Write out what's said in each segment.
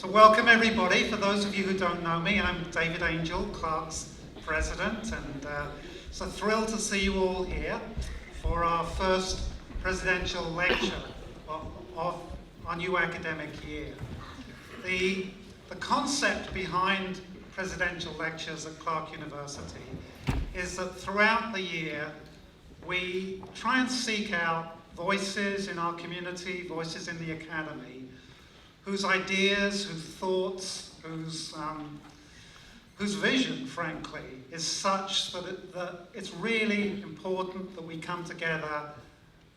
So welcome everybody. For those of you who don't know me, I'm David Angel, Clark's president, and it's a thrill to see you all here for our first presidential lecture of our new academic year. The concept behind presidential lectures at Clark University is that throughout the year we try and seek out voices in our community, voices in the academy, whose ideas, whose thoughts, whose vision, frankly, is such that it's really important that we come together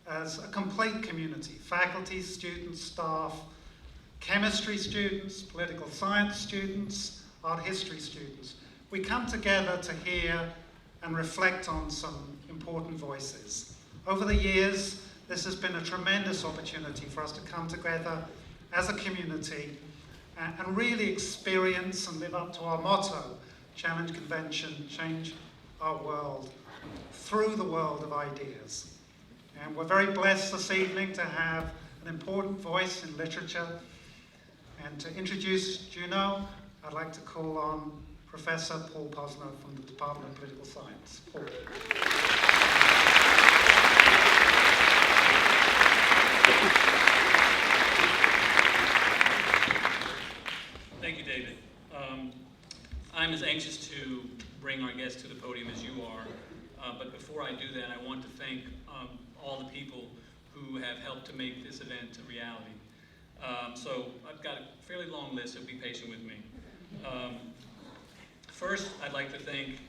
as a complete community: faculty, students, staff, chemistry students, political science students, art history students. We come together to hear and reflect on some important voices. Over the years, this has been a tremendous opportunity for us to come together as a community and really experience and live up to our motto, Challenge Convention, Change Our World, through the world of ideas. And we're very blessed this evening to have an important voice in literature. And to introduce Junot, I'd like to call on Professor Paul Posner from the Department of Political Science. Paul. Thank you, David. I'm as anxious to bring our guests to the podium as you are, but before I do that, I want to thank all the people who have helped to make this event a reality. So I've got a fairly long list, so be patient with me. First, I'd like to thank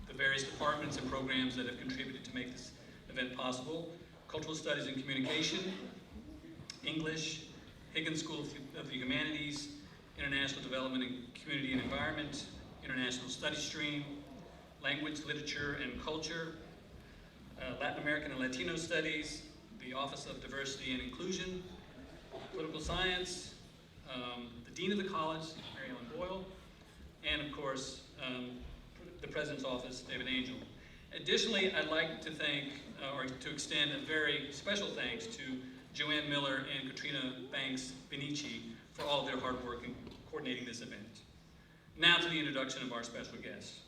the various departments and programs that have contributed to make this event possible: Cultural Studies and Communication, English, Higgins School of the Humanities, International Development and Community and Environment, International Studies Stream, Language, Literature and Culture, Latin American and Latino Studies, the Office of Diversity and Inclusion, Political Science, the Dean of the College, Mary Ellen Boyle, and of course, the President's Office, David Angel. Additionally, I'd like to thank, or to extend a very special thanks to Joanne Miller and Katrina Banks-Benici for all of their hard work in coordinating this event. Now to the introduction of our special guest.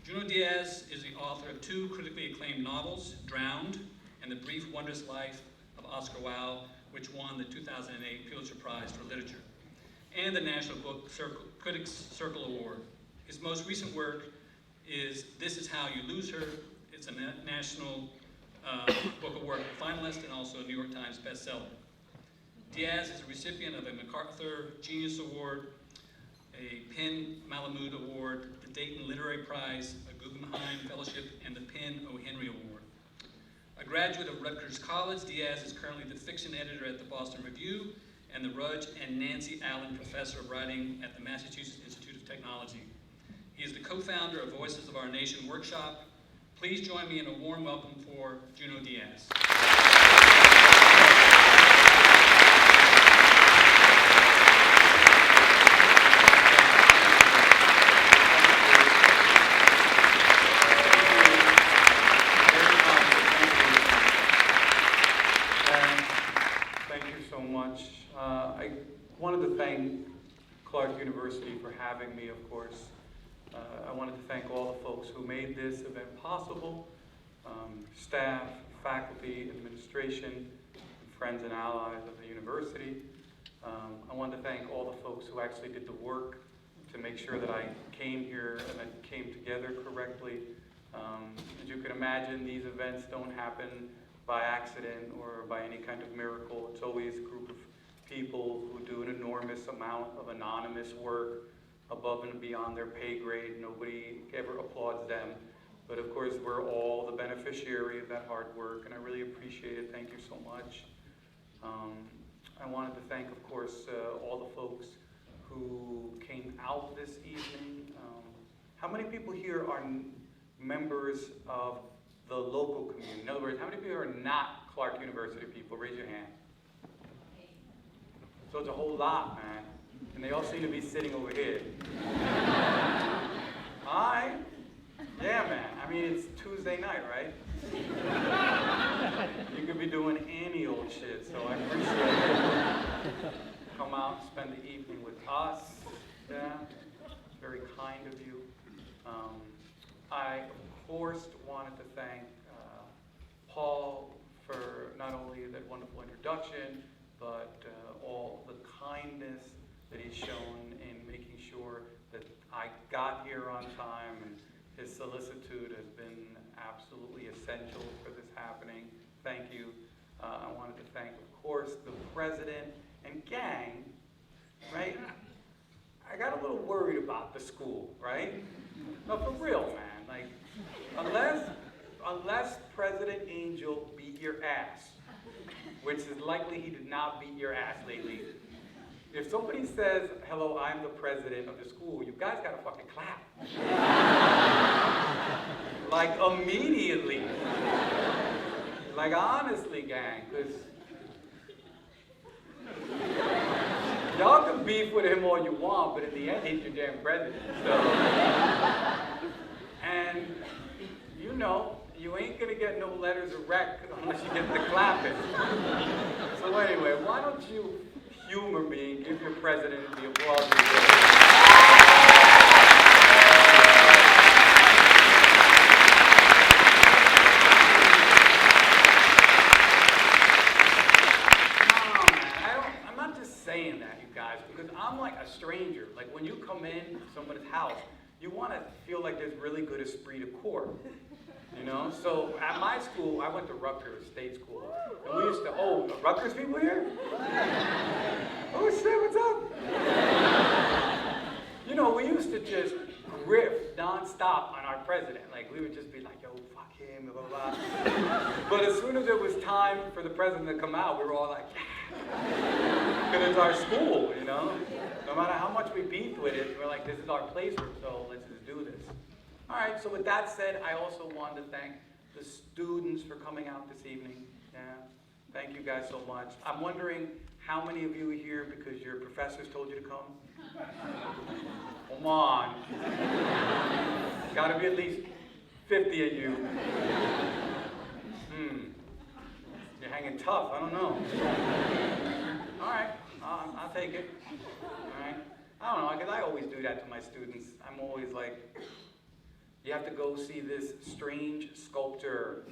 Junot Diaz is the author of two critically acclaimed novels, Drowned and The Brief Wondrous Life of Oscar Wilde, which won the 2008 Pulitzer Prize for Literature, and the National Book Critics Circle Award. His most recent work is This Is How You Lose Her. It's a National Book Award finalist and also a New York Times bestseller. Diaz is a recipient of a MacArthur Genius Award, a PEN Malamud Award, the Dayton Literary Prize, a Guggenheim Fellowship, and the PEN O. Henry Award. A graduate of Rutgers College, Diaz is currently the fiction editor at the Boston Review and the Rudge and Nancy Allen Professor of Writing at the Massachusetts Institute of Technology. He is the co-founder of Voices of Our Nation Workshop. Please join me in a warm welcome for Junot Diaz. I wanted to thank Clark University for having me, of course. I wanted to thank all the folks who made this event possible, staff, faculty, administration, friends and allies of the university. I wanted to thank all the folks who actually did the work to make sure that I came here and it came together correctly. As you can imagine, these events don't happen by accident or by any kind of miracle. It's always a group of people who do an enormous amount of anonymous work above and beyond their pay grade. Nobody ever applauds them. But of course, we're all the beneficiary of that hard work, and I really appreciate it. Thank you so much. I wanted to thank, of course, all the folks who came out this evening. How many people here are members of the local community? In other words, how many people are not Clark University people? Raise your hand. So it's a whole lot, man. And they all seem to be sitting over here. Hi. Yeah, man. I mean, it's Tuesday night, right? You could be doing any old shit, so I appreciate it. Come out, spend the evening. kind of you. I, of course, wanted to thank Paul for not only that wonderful introduction, but all the kindness that he's shown in making sure that I got here on time, and his solicitude has been absolutely essential for this happening. Thank you. I wanted to thank, of course, the president and gang, right? I got a little worried about the school, right? No, for real, man. Like, unless President Angel beat your ass, which is likely he did not beat your ass lately. If somebody says, hello, I'm the president of the school, you guys gotta fucking clap. Like, immediately. Like, honestly, gang, because y'all can beef with him all you want, but in the end, he's your damn president. So, and you know, you ain't gonna get no letters of rec unless you get the clapping. So anyway, why don't you humor me and give your president the applause he deserves. Saying that, you guys, because I'm like a stranger. Like when you come in someone's house, you want to feel like there's really good esprit de corps, you know? So at my school, I went to Rutgers State School, and we used to, oh, Rutgers people here? Oh shit, what's up? You know, we used to just riff nonstop on our president. Like we would just be like, yo, fuck him, blah, blah, blah. But as soon as it was time for the president to come out, we were all like, yeah. Because it's our school, you know? No matter how much we beef with it, we're like, this is our playroom, so let's just do this. All right, so with that said, I also wanted to thank the students for coming out this evening. Yeah, thank you guys so much. I'm wondering how many of you are here because your professors told you to come? Come on. Gotta be at least 50 of you. You're hanging tough, I don't know. All right, I'll take it. All right. I don't know, because I always do that to my students. I'm always like, you have to go see this strange sculpture.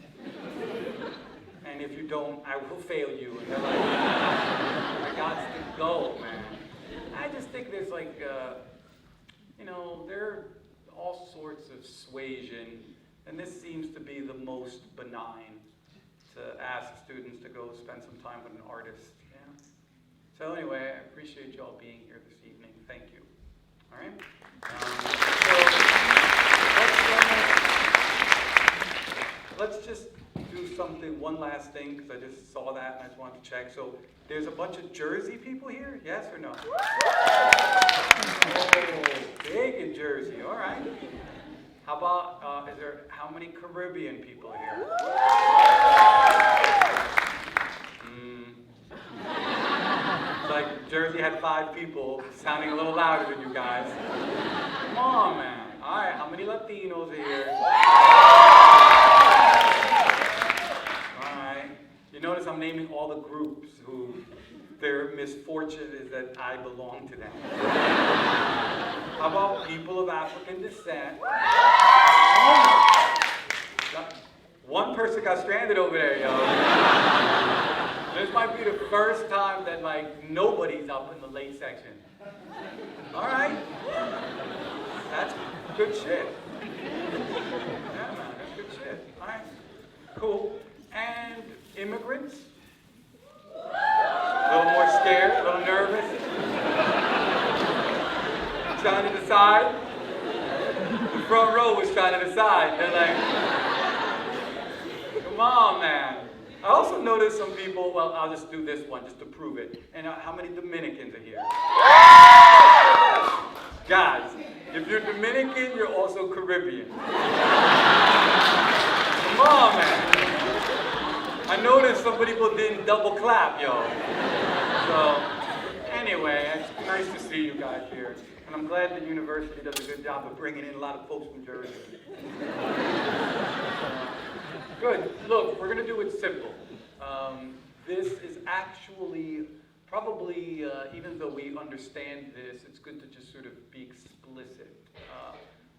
And if you don't, I will fail you. And they're like, I got to go, man. I just think there's like, you know, there are all sorts of suasion, and this seems to be the most benign, to ask students to go spend some time with an artist. Yeah. So anyway, I appreciate y'all being here this evening. Thank you. All right. So let's just do something, one last thing, because I just saw that and I just wanted to check. So there's a bunch of Jersey people here, yes or no? Oh, big in Jersey. All right. How about, how many Caribbean people here? It's like Jersey had 5 people, sounding a little louder than you guys. Come on, man. All right, how many Latinos are here? All right. You notice I'm naming all the groups who their misfortune is that I belong to them. How about people of African descent? One person got stranded over there, yo. This might be the first time that, like, nobody's up in the late section. All right. That's good shit. Yeah, man, that's good shit. All right. Cool. And immigrants? A little more scared, a little nervous. Trying to decide. The front row was trying to decide. They're like, come on, man. I also noticed some people, well, I'll just do this one just to prove it. And how many Dominicans are here? Guys, if you're Dominican, you're also Caribbean. Come on, man. I noticed some people didn't double clap, yo. So, anyway, it's nice to see you guys here. And I'm glad the university does a good job of bringing in a lot of folks from Jersey. Good. Look, we're going to do it simple. This is actually probably, even though we understand this, it's good to just sort of be explicit.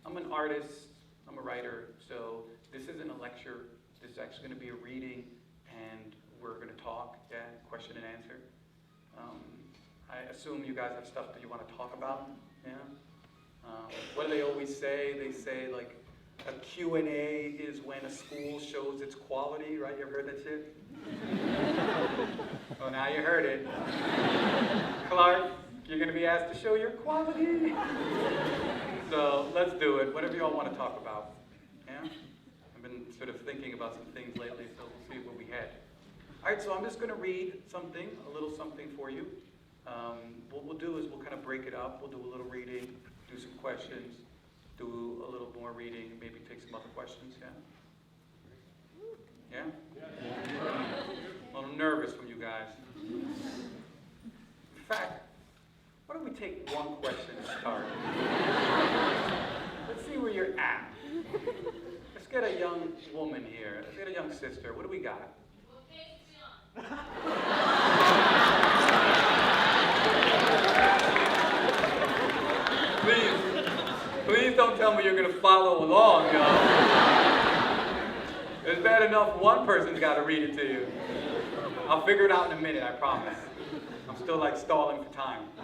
I'm an artist, I'm a writer, so this isn't a lecture. This is actually going to be a reading, and we're going to talk, yeah, question and answer. I assume you guys have stuff that you want to talk about, yeah? What do they always say? They say, like, a Q&A is when a school shows its quality, right? You ever heard that shit? Well, now you heard it. Clark, you're going to be asked to show your quality. So let's do it. Whatever you all want to talk about. Yeah? I've been sort of thinking about some things lately, so we'll see what we had. All right, so I'm just going to read something, a little something for you. What we'll do is we'll kind of break it up. We'll do a little reading, do some questions, do a little more reading, maybe take some other questions, yeah? Yeah? A little nervous from you guys. In fact, why don't we take one question to start? Let's see where you're at. Let's get a young woman here. Let's get a young sister. What do we got? Please don't tell me you're going to follow along, y'all. It's bad enough one person's got to read it to you. I'll figure it out in a minute, I promise. I'm still like stalling for time. So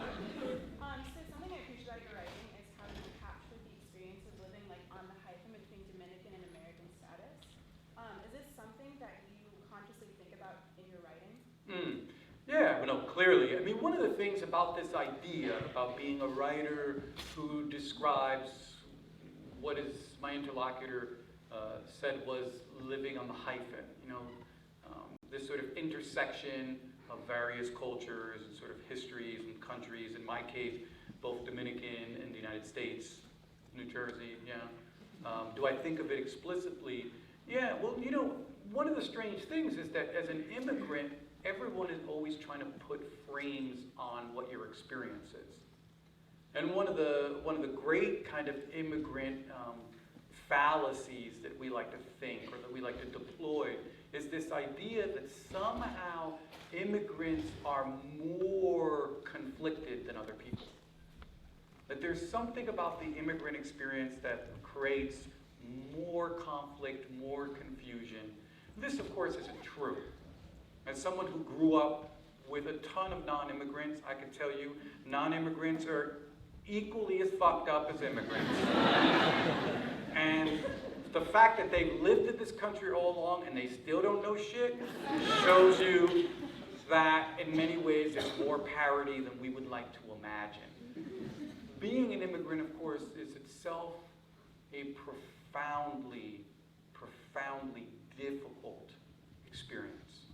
something I appreciate about your writing is how you capture the experience of living like on the hyphen between Dominican and American status. Is this something that you consciously think about in your writing? Yeah, well, no, clearly. I mean, one of the things about this idea about being a writer who describes what is my interlocutor said was living on the hyphen, you know, this sort of intersection of various cultures and sort of histories and countries, in my case, both Dominican and the United States, New Jersey, yeah. Do I think of it explicitly? Yeah, well, you know, one of the strange things is that as an immigrant, everyone is always trying to put frames on what your experience is. And one of the great kind of immigrant fallacies that we like to think or that we like to deploy is this idea that somehow immigrants are more conflicted than other people. That there's something about the immigrant experience that creates more conflict, more confusion. This, of course, isn't true. As someone who grew up with a ton of non-immigrants, I can tell you, non-immigrants are equally as fucked up as immigrants. And the fact that they've lived in this country all along and they still don't know shit shows you that in many ways there's more parity than we would like to imagine. Being an immigrant, of course, is itself a profoundly, profoundly difficult experience.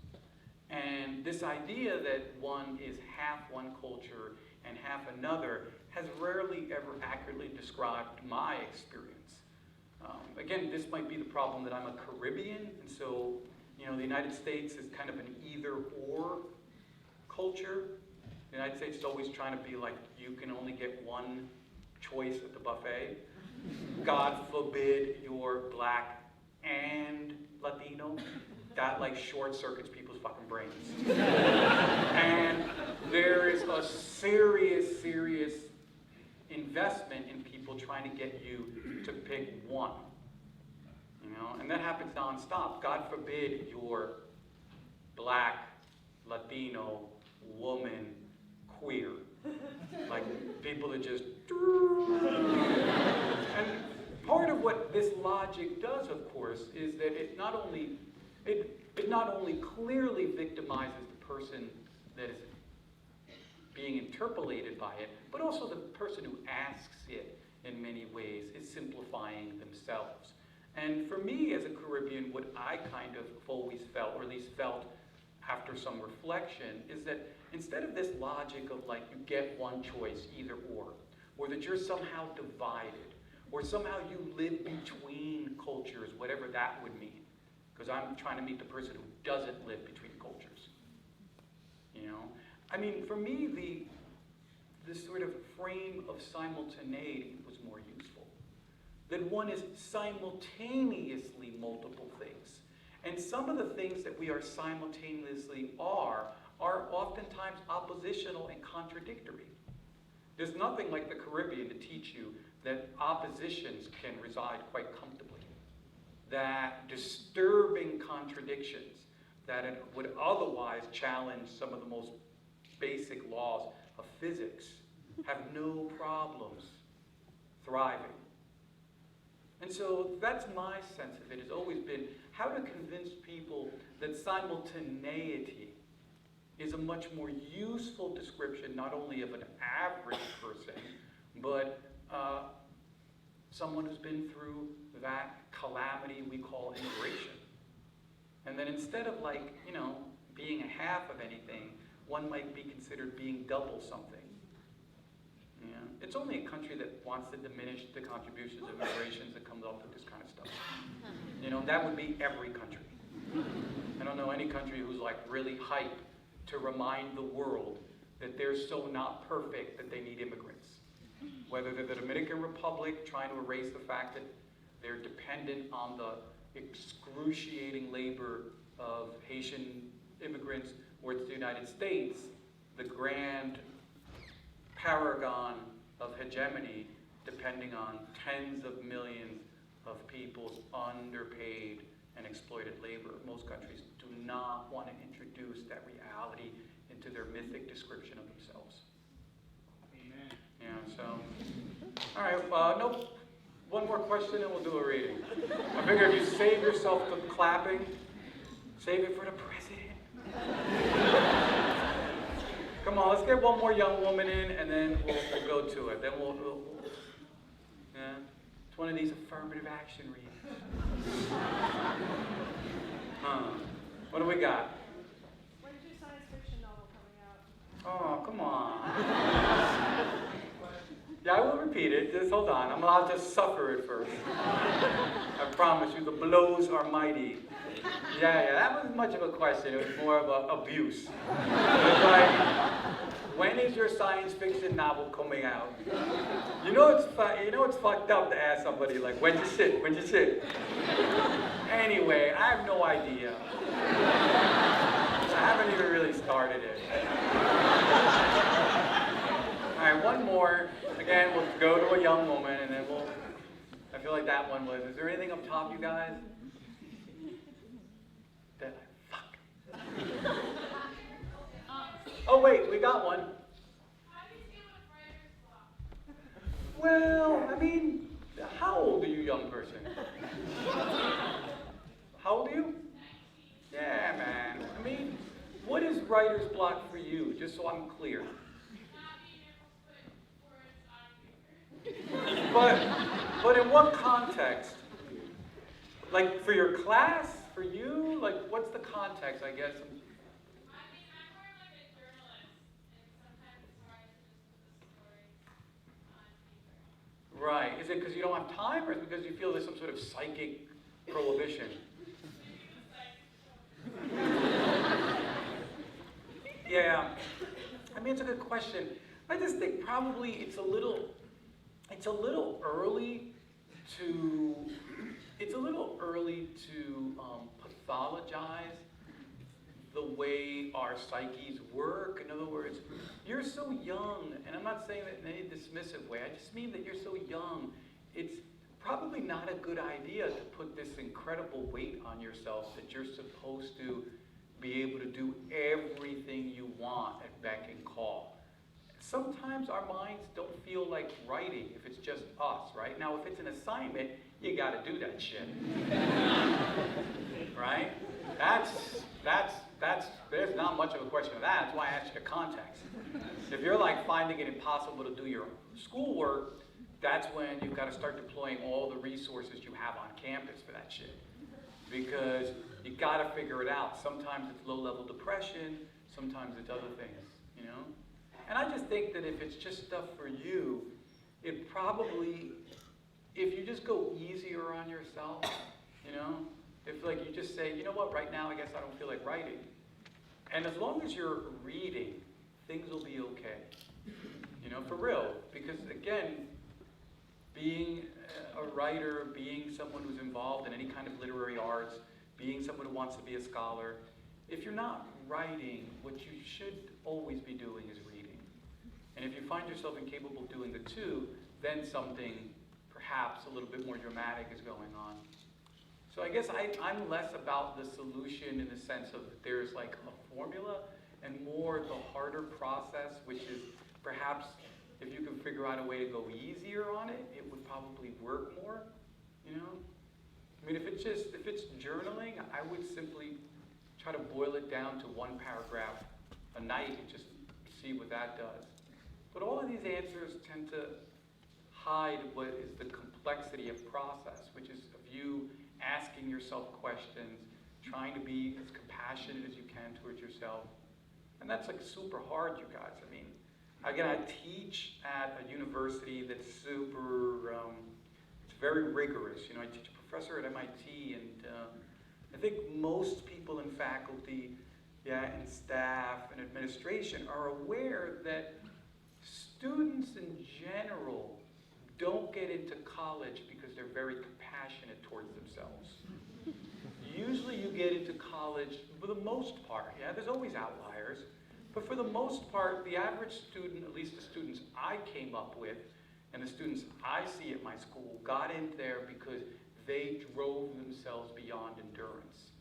And this idea that one is half one culture and half another has rarely ever accurately described my experience. Again, this might be the problem that I'm a Caribbean, and so, you know, the United States is kind of an either-or culture. The United States is always trying to be like, you can only get one choice at the buffet. God forbid you're black and Latino. That like short circuits people's fucking brains. And there is a serious, serious investment in people trying to get you to pick one. You know, and that happens nonstop. God forbid you're black, Latino, woman, queer. Like people that just and part of what this logic does, of course, is that it not only clearly victimizes the person that is being interpolated by it, but also the person who asks it in many ways is simplifying themselves. And for me as a Caribbean, what I kind of always felt, or at least felt after some reflection, is that instead of this logic of like you get one choice, either or that you're somehow divided, or somehow you live between cultures, whatever that would mean. Because I'm trying to meet the person who doesn't live between cultures. You know? I mean, for me, this sort of frame of simultaneity was more useful. That one is simultaneously multiple things. And some of the things that we are simultaneously are are oftentimes oppositional and contradictory. There's nothing like the Caribbean to teach you that oppositions can reside quite comfortably, that disturbing contradictions that it would otherwise challenge some of the most basic laws of physics have no problems thriving. And so that's my sense of it, has always been how to convince people that simultaneity is a much more useful description, not only of an average person, but someone who's been through that calamity we call immigration. And then instead of being a half of anything, one might be considered being double something. Yeah. It's only a country that wants to diminish the contributions of immigrations that comes up with this kind of stuff. That would be every country. I don't know any country who's really hype to remind the world that they're so not perfect that they need immigrants. Whether they're the Dominican Republic trying to erase the fact that they're dependent on the excruciating labor of Haitian immigrants, or it's the United States, the grand paragon of hegemony, depending on tens of millions of people's underpaid and exploited labor. Most countries do not want to introduce that reality into their mythic description of themselves. Amen. Yeah, so, all right, no, one more question and we'll do a reading. I figure if you save yourself the clapping, save it for the president. Come on, let's get one more young woman in and then we'll go to it. Then we'll yeah, it's one of these affirmative action readings. What do we got? When's your science fiction novel coming out? Oh, come on. Yeah, I will repeat it. Just hold on. I'm allowed to suffer it first. I promise you, the blows are mighty. Yeah, that wasn't much of a question. It was more of an abuse. It was like, when is your science fiction novel coming out? You know it's fucked up to ask somebody like, when's your shit? When's your shit? Anyway, I have no idea. I haven't even really started it. All right, one more. Again, we'll go to a young woman, and then I feel like that one was, is there anything up top, you guys? Fuck. Oh, wait, we got one. Well, I mean, how old are you, young person? How old are you? Yeah, man. I mean, what is writer's block for you, just so I'm clear? But in what context? Like for your class? For you? Like what's the context, I guess? I mean, I'm more like a journalist, and sometimes it's hard to just put the stories on paper. Right. Is it because you don't have time, or is it because you feel there's some sort of psychic prohibition? Yeah. I mean, it's a good question. I just think probably it's a little early to pathologize the way our psyches work. In other words, you're so young, and I'm not saying that in any dismissive way. I just mean that you're so young. It's probably not a good idea to put this incredible weight on yourself that you're supposed to be able to do everything you want at beck and call. Sometimes our minds don't feel like writing if it's just us, right? Now, if it's an assignment, you got to do that shit. Right? There's not much of a question of that. That's why I asked you the context. If you're like finding it impossible to do your schoolwork, that's when you've got to start deploying all the resources you have on campus for that shit. Because you got to figure it out. Sometimes it's low-level depression. Sometimes it's other things, you know? And I just think that if it's just stuff for you, it probably, if you just go easier on yourself, you know, if like you just say, you know what, right now I guess I don't feel like writing. And as long as you're reading, things will be okay. You know, for real. Because again, being a writer, being someone who's involved in any kind of literary arts, being someone who wants to be a scholar, if you're not writing, what you should always be doing is reading. And if you find yourself incapable of doing the two, then something perhaps a little bit more dramatic is going on. So I guess I'm less about the solution in the sense of there's like a formula, and more the harder process, which is perhaps if you can figure out a way to go easier on it, it would probably work more, you know? I mean, if it's journaling, I would simply try to boil it down to one paragraph a night and just see what that does. But all of these answers tend to hide what is the complexity of process, which is of you asking yourself questions, trying to be as compassionate as you can towards yourself. And that's like super hard, you guys. I mean, again, I teach at a university that's super, it's very rigorous. You know, I teach a professor at MIT, and I think most people in faculty, and staff and administration are aware that students in general don't get into college because they're very compassionate towards themselves. Usually you get into college, for the most part, there's always outliers, but for the most part, the average student, at least the students I came up with, and the students I see at my school, got in there because they drove themselves beyond endurance,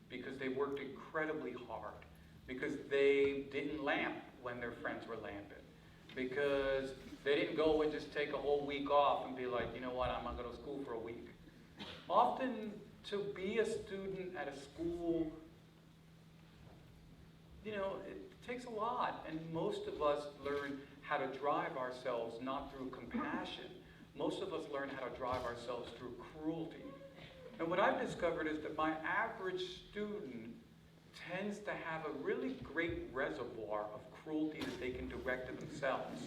because they worked incredibly hard, because they didn't lamp when their friends were lamping, because they didn't go and just take a whole week off and be like, you know what, I'm not going to school for a week. Often, to be a student at a school, you know, it takes a lot, and most of us learn how to drive ourselves not through compassion. Most of us learn how to drive ourselves through cruelty. And what I've discovered is that my average student tends to have a really great reservoir of cruelty that they can direct to themselves.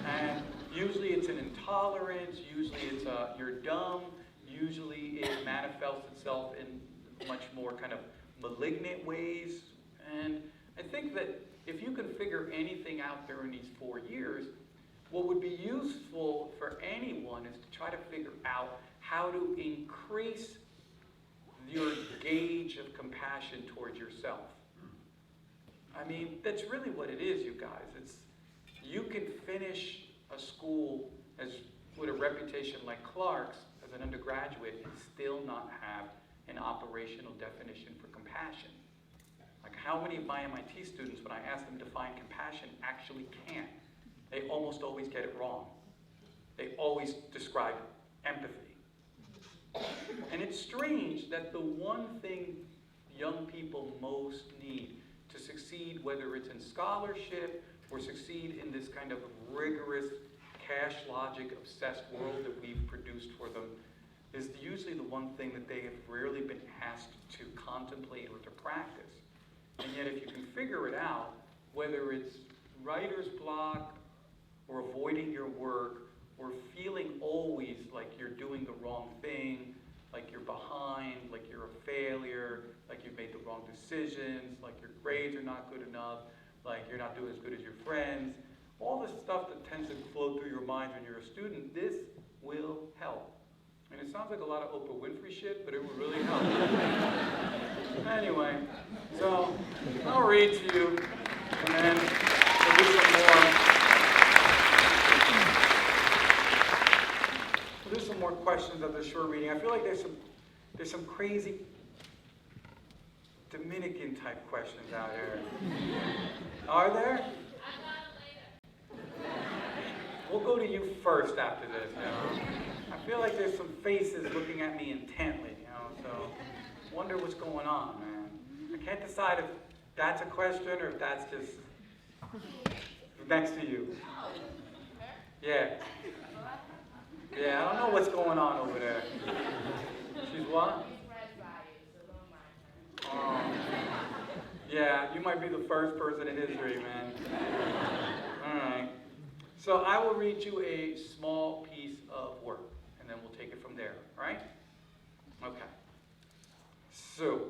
And usually it's an intolerance, usually it's a you're dumb, usually it manifests itself in much more kind of malignant ways. And I think that if you can figure anything out there in these 4 years, what would be useful for anyone is to try to figure out how to increase your gauge of compassion towards yourself. I mean, that's really what it is, you guys. It's, you can finish a school with a reputation like Clark's as an undergraduate and still not have an operational definition for compassion. Like, how many of my MIT students, when I ask them to define compassion, actually can't? They almost always get it wrong. They always describe empathy. And it's strange that the one thing young people most need to succeed, whether it's in scholarship or succeed in this kind of rigorous, cash logic obsessed world that we've produced for them, is usually the one thing that they have rarely been asked to contemplate or to practice. And yet if you can figure it out, whether it's writer's block or avoiding your work or feeling always like you're doing the wrong thing, like you're behind, like you're a failure, like you've made the wrong decisions, like your grades are not good enough, like you're not doing as good as your friends, all the stuff that tends to flow through your mind when you're a student, this will help. And it sounds like a lot of Oprah Winfrey shit, but it would really help. Anyway, so I'll read to you, and then we'll do some more. We'll do some more questions of the short reading. I feel like there's some crazy Dominican type questions out here. Are there? We'll go to you first after this, you know. I feel like there's some faces looking at me intently, you know, so wonder what's going on, man. I can't decide if that's a question or if that's just next to you. Yeah. Yeah, I don't know what's going on over there. She's what? Yeah, you might be the first person in history, man. All right. So I will read you a small piece of work, and then we'll take it from there, all right? Okay. So,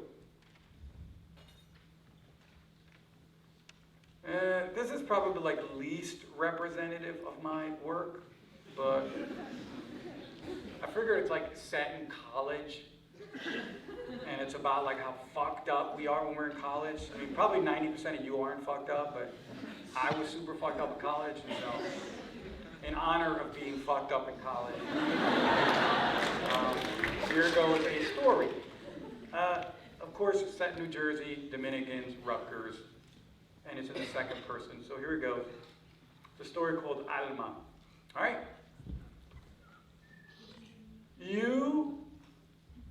this is probably like least representative of my work, but I figure it's like set in college. And it's about like how fucked up we are when we're in college. I mean, probably 90% of you aren't fucked up, but I was super fucked up in college, and so in honor of being fucked up in college, here goes a story. Of course, it's set in New Jersey, Dominicans, Rutgers, and it's in the second person. So here we go. It's a story called Alma. All right? You,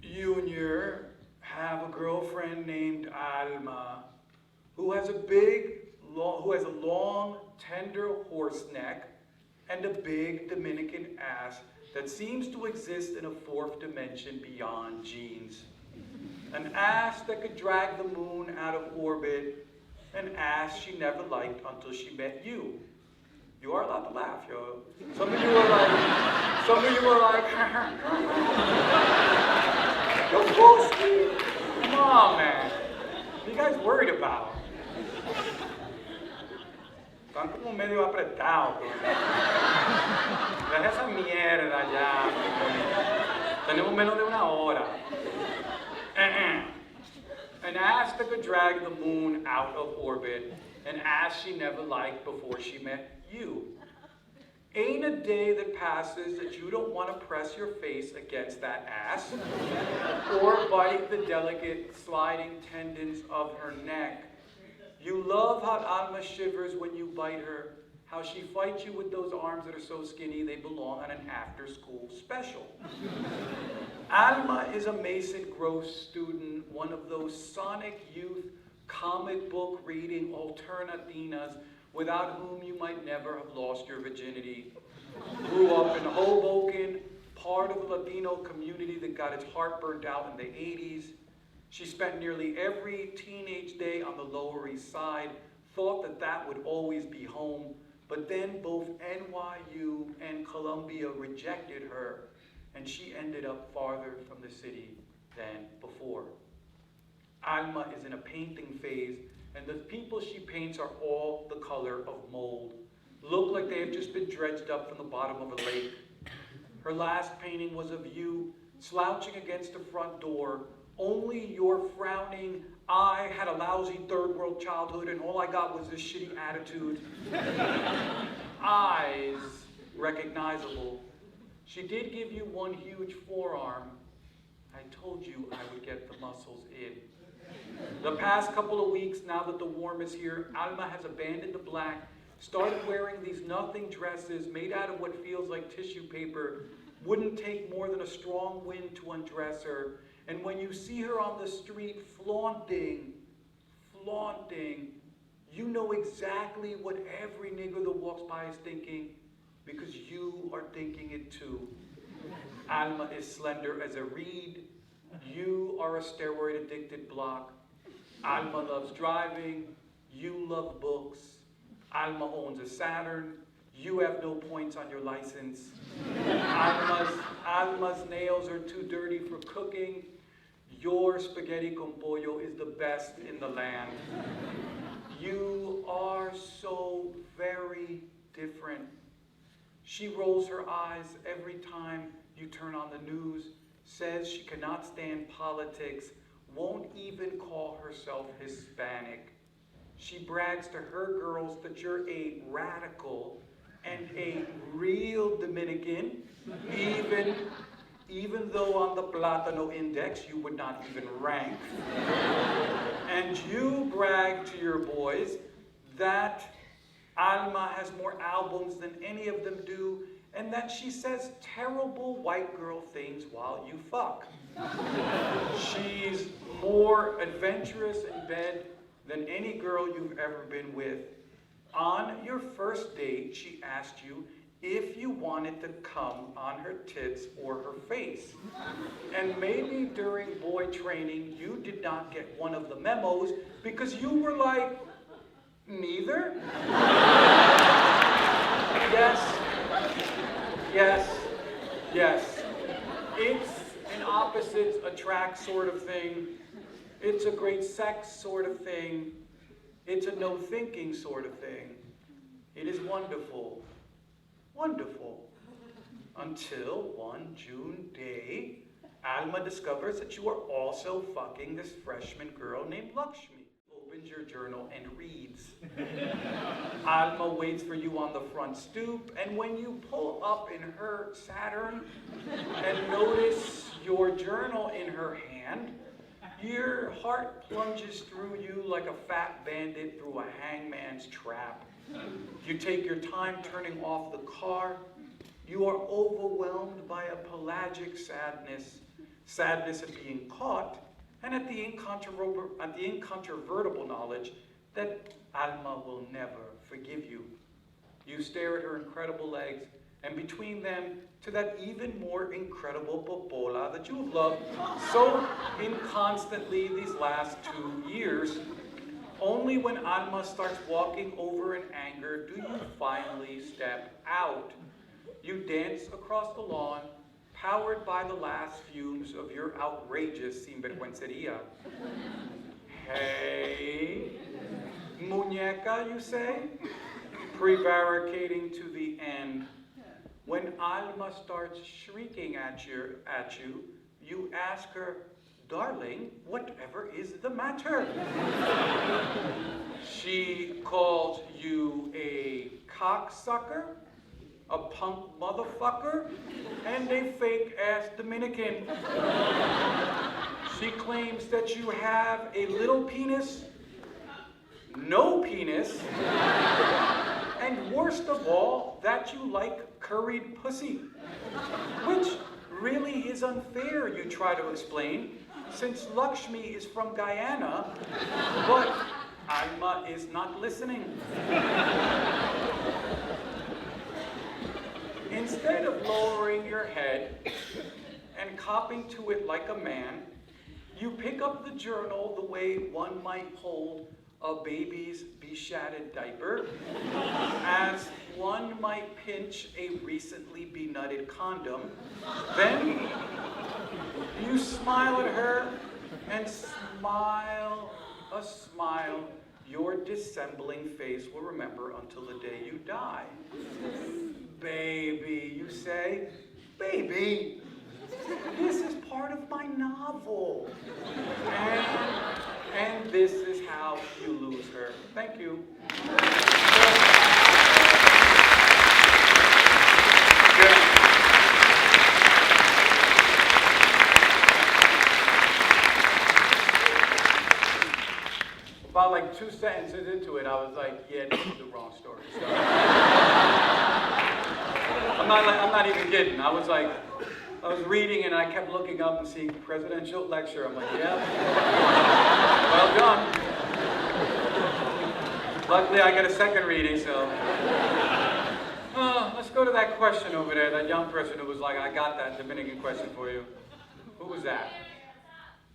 Junior, have a girlfriend named Alma who has a long, tender horse neck and a big Dominican ass that seems to exist in a fourth dimension beyond genes. An ass that could drag the moon out of orbit, an ass she never liked until she met you. You are allowed to laugh, yo. Some of you were like, yo, full speed. Come on, man. What are you guys worried about? Están como medio apretados. Deja esa mierda ya. Tenemos menos de una hora. An ass that could drag the moon out of orbit, an ass she never liked before she met you. Ain't a day that passes that you don't want to press your face against that ass or bite the delicate sliding tendons of her neck. You love how Alma shivers when you bite her, how she fights you with those arms that are so skinny they belong on an after-school special. Alma is a Mason Gross student, one of those Sonic Youth comic book reading alternatinas without whom you might never have lost your virginity. Grew up in Hoboken, part of the Latino community that got its heart burned out in the 80s. She spent nearly every teenage day on the Lower East Side, thought that that would always be home, but then both NYU and Columbia rejected her, and she ended up farther from the city than before. Alma is in a painting phase, and the people she paints are all the color of mold. Look like they have just been dredged up from the bottom of a lake. Her last painting was of you slouching against the front door. Only your frowning, I had a lousy third world childhood and all I got was this shitty attitude. Eyes recognizable. She did give you one huge forearm. I told you I would get the muscles in. The past couple of weeks, now that the warm is here, Alma has abandoned the black, started wearing these nothing dresses made out of what feels like tissue paper. Wouldn't take more than a strong wind to undress her. And when you see her on the street flaunting, you know exactly what every nigger that walks by is thinking, because you are thinking it too. Alma is slender as a reed. You are a steroid-addicted block. Alma loves driving. You love books. Alma owns a Saturn. You have no points on your license. Alma's nails are too dirty for cooking. Your spaghetti con pollo is the best in the land. You are so very different. She rolls her eyes every time you turn on the news, says she cannot stand politics, won't even call herself Hispanic. She brags to her girls that you're a radical and a real Dominican, even though on the Platano Index you would not even rank. And you brag to your boys that Alma has more albums than any of them do, and that she says terrible white girl things while you fuck. She's more adventurous in bed than any girl you've ever been with. On your first date, she asked you if you wanted to come on her tits or her face. And maybe during boy training, you did not get one of the memos because you were like, neither? Yes. It's an opposites attract sort of thing. It's a great sex sort of thing. It's a no thinking sort of thing. It is wonderful. Wonderful. Until one June day, Alma discovers that you are also fucking this freshman girl named Lakshmi. Opens your journal and reads. Alma waits for you on the front stoop, and when you pull up in her Saturn and notice your journal in her hand, your heart plunges through you like a fat bandit through a hangman's trap. You take your time turning off the car. You are overwhelmed by a pelagic sadness at being caught, and at the incontrovertible knowledge that Alma will never forgive you. You stare at her incredible legs, and between them to that even more incredible popola that you have loved so inconstantly these last 2 years. Only when Alma starts walking over in anger do you finally step out. You dance across the lawn, powered by the last fumes of your outrageous sinvergüencería. Hey, muñeca, you say? Prevaricating to the end. When Alma starts shrieking at you, you ask her, darling, whatever is the matter? She calls you a cocksucker, a punk motherfucker, and a fake-ass Dominican. She claims that you have a little penis, no penis, and worst of all, that you like curried pussy, which really is unfair, you try to explain, since Lakshmi is from Guyana, but Alma is not listening. Instead of lowering your head and copping to it like a man, you pick up the journal the way one might hold a baby's beshattered diaper, as one might pinch a recently benutted condom. Then you smile at her and smile a smile your dissembling face will remember until the day you die. Baby, you say, baby, this is part of my novel. And this is how you lose her. Thank you. About like 2 sentences into it, I was like, yeah, this is the wrong story. So, I'm not even kidding. I was reading and I kept looking up and seeing presidential lecture. I'm like, yeah, well done. Luckily, I got a second reading, so. Let's go to that question over there, that young person who was like, I got that Dominican question for you. Who was that?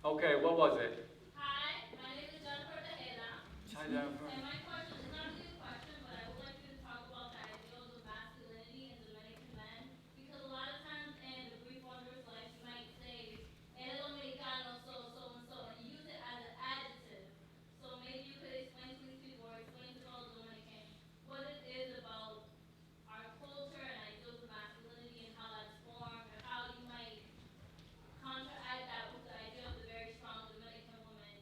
Okay, what was it? Hi, my name is Jennifer Tejeda. Hi, Jennifer. And my question is not really a question, but I would like you to talk about the ideals of masculinity in Dominican men. Because a lot of times in the brief wanderer's life, you might say, el dominicano, so, and so, and use it as an adjective. So maybe you could explain to these people, or explain to all Dominicans, what it is about our culture and ideals of masculinity and how that's formed, and how you might counteract that with the idea of the very strong Dominican woman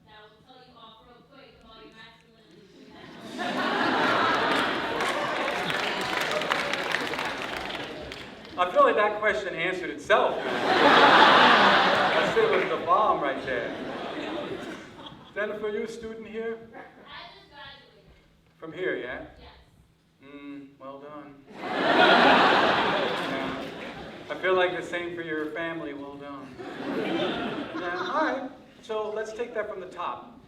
that will tell you off real quick about your masculinity. I feel like that question answered itself. That shit was the bomb right there. Jennifer, you a student here? I just graduated. From here, yeah? Yes. Well done. Yeah. I feel like the same for your family. Well done. Yeah, all right. So let's take that from the top.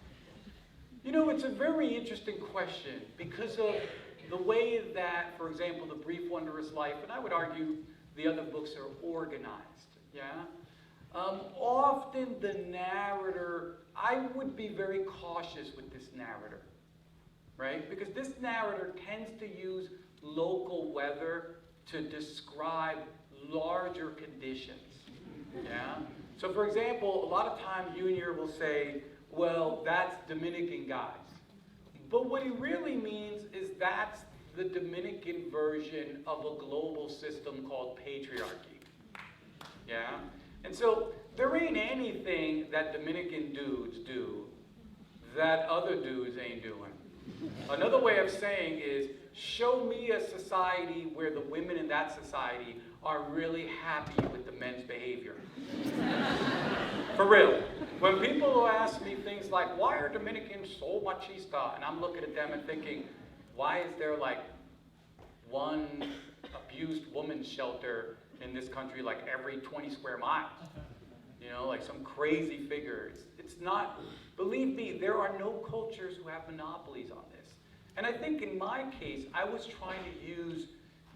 You know, it's a very interesting question because of the way that, for example, The Brief Wondrous Life, and I would argue the other books are organized, yeah? Often the narrator, I would be very cautious with this narrator, right? Because this narrator tends to use local weather to describe larger conditions, yeah? So for example, a lot of times Junior will say, well, that's Dominican guys. But what he really means is that's the Dominican version of a global system called patriarchy, yeah? And so there ain't anything that Dominican dudes do that other dudes ain't doing. Another way of saying is, show me a society where the women in that society are really happy with the men's behavior. For real. When people ask me things like, why are Dominicans so machista? And I'm looking at them and thinking, why is there like one abused woman's shelter in this country like every 20 square miles? You know, like some crazy figure. It's not, believe me, there are no cultures who have monopolies on this. And I think in my case, I was trying to use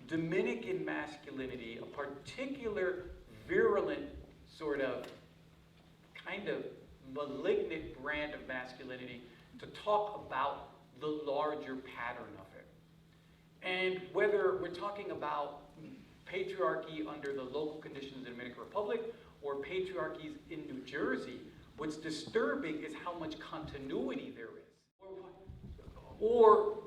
Dominican masculinity, a particular virulent sort of kind of malignant brand of masculinity, to talk about the larger pattern of it. And whether we're talking about patriarchy under the local conditions of the Dominican Republic or patriarchies in New Jersey, what's disturbing is how much continuity there is. Or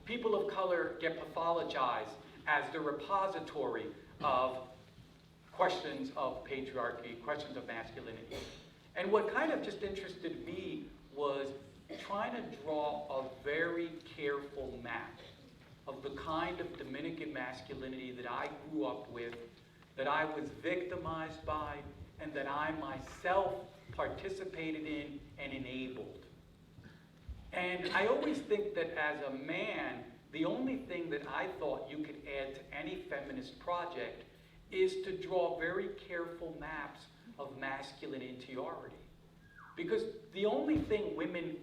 people of color get pathologized as the repository of questions of patriarchy, questions of masculinity. And what kind of just interested me was trying to draw a very careful map of the kind of Dominican masculinity that I grew up with, that I was victimized by, and that I myself participated in and enabled. And I always think that as a man, the only thing that I thought you could add to any feminist project is to draw very careful maps of masculine interiority. Because the only thing women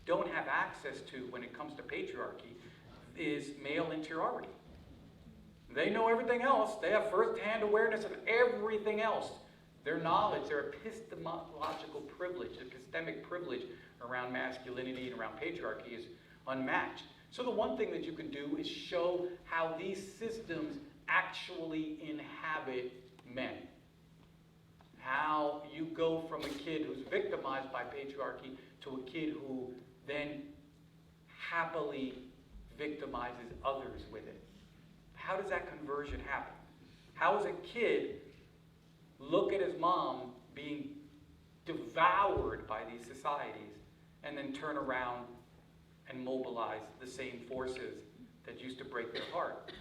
don't have access to when it comes to patriarchy is male interiority. They know everything else. They have first-hand awareness of everything else. Their knowledge, their epistemological privilege, epistemic privilege around masculinity and around patriarchy is unmatched. So the one thing that you can do is show how these systems actually inhabit men. How you go from a kid who's victimized by patriarchy to a kid who then happily victimizes others with it. How does that conversion happen? How does a kid look at his mom being devoured by these societies and then turn around and mobilize the same forces that used to break their heart?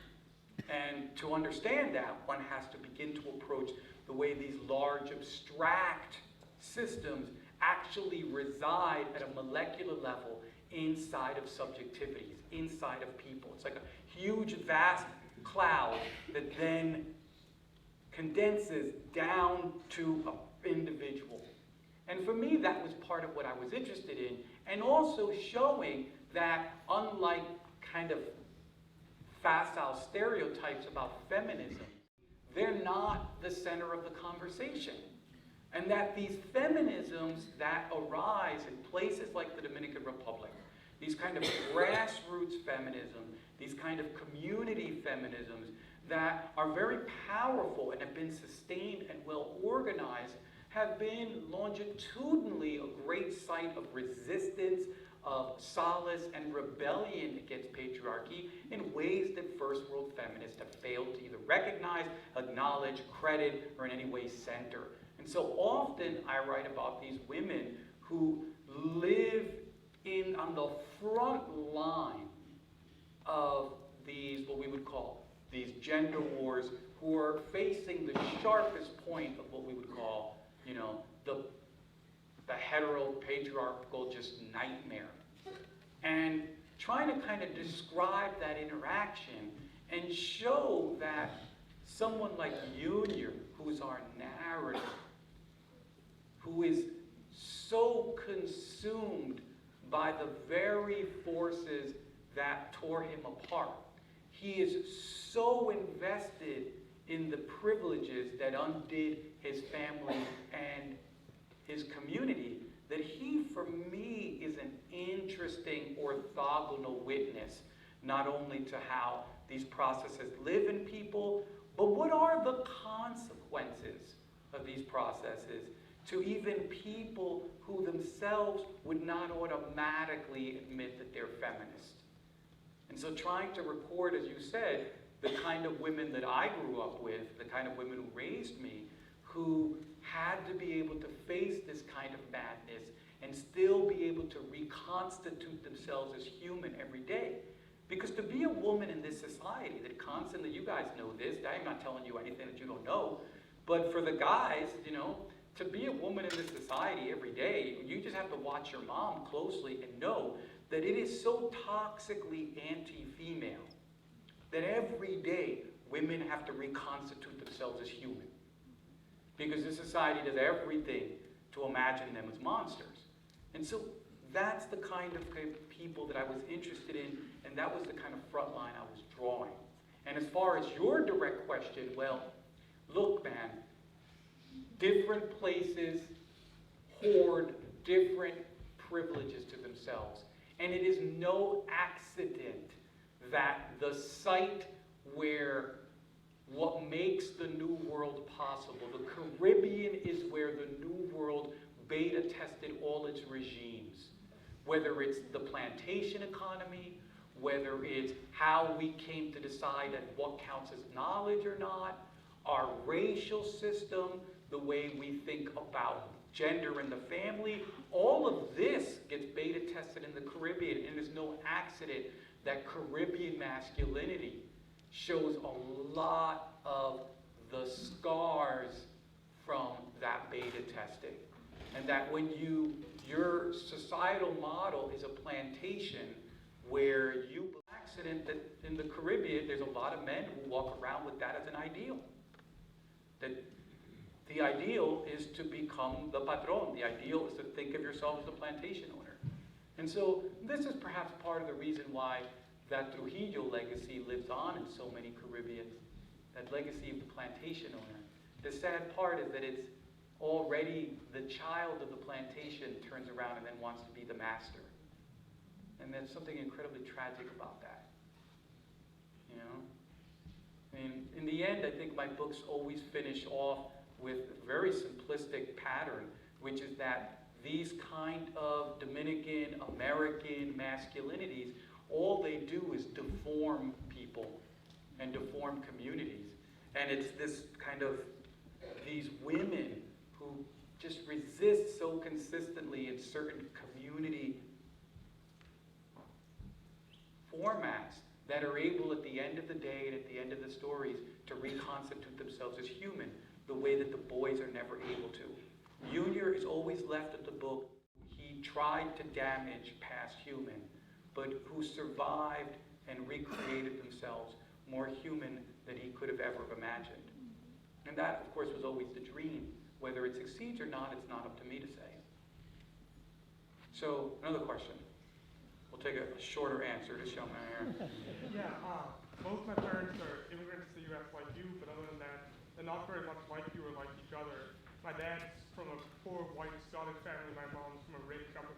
And to understand that, one has to begin to approach the way these large abstract systems actually reside at a molecular level inside of subjectivities, inside of people. It's like a huge, vast cloud that then condenses down to an individual. And for me, that was part of what I was interested in, and also showing that unlike kind of facile stereotypes about feminism, they're not the center of the conversation. And that these feminisms that arise in places like the Dominican Republic, these kind of grassroots feminism, these kind of community feminisms that are very powerful and have been sustained and well organized, have been longitudinally a great site of resistance, of solace and rebellion against patriarchy in ways that first world feminists have failed to either recognize, acknowledge, credit, or in any way center. And so often I write about these women who live on the front line of these, what we would call these gender wars, who are facing the sharpest point of what we would call, you know, the hetero-patriarchal just nightmare. And trying to kind of describe that interaction and show that someone like Junior, who's our narrator, who is so consumed by the very forces that tore him apart. He is so invested in the privileges that undid his family and his community that he, for me, is an interesting orthogonal witness, not only to how these processes live in people, but what are the consequences of these processes to even people who themselves would not automatically admit that they're feminist. And so trying to record, as you said, the kind of women that I grew up with, the kind of women who raised me, who had to be able to face this kind of madness and still be able to reconstitute themselves as human every day. Because to be a woman in this society that constantly, you guys know this, I'm not telling you anything that you don't know, but for the guys, you know, to be a woman in this society every day, you just have to watch your mom closely and know that it is so toxically anti-female that every day women have to reconstitute themselves as human. Because this society does everything to imagine them as monsters. And so that's the kind of people that I was interested in, and that was the kind of front line I was drawing. And as far as your direct question, well, look, man, different places hoard different privileges to themselves. And it is no accident that the site where what makes the New World possible, the Caribbean is where the New World beta tested all its regimes. Whether it's the plantation economy, whether it's how we came to decide that what counts as knowledge or not, our racial system, the way we think about gender and the family, all of this gets beta tested in the Caribbean, and there's no accident that Caribbean masculinity shows a lot of the scars from that beta testing. And that when your societal model is a plantation where you accident that in the Caribbean, there's a lot of men who walk around with that as an ideal. That the ideal is to become the patron. The ideal is to think of yourself as the plantation owner. And so this is perhaps part of the reason why that Trujillo legacy lives on in so many Caribbeans, that legacy of the plantation owner. The sad part is that it's already the child of the plantation turns around and then wants to be the master. And there's something incredibly tragic about that. You know? I mean, in the end, I think my books always finish off with a very simplistic pattern, which is that these kind of Dominican American masculinities, all they do is deform people and deform communities. And it's this kind of, these women who just resist so consistently in certain community formats that are able at the end of the day and at the end of the stories to reconstitute themselves as human the way that the boys are never able to. Junior is always left at the book. He tried to damage past human, but who survived and recreated themselves more human than he could have ever imagined. And that, of course, was always the dream. Whether it succeeds or not, it's not up to me to say. So, another question. We'll take a shorter answer to show my hair. Yeah, both my parents are immigrants to the U.S. like you, but other than that, they're not very much like you or like each other. My dad's from a poor white Scottish family. My mom's from a rich upper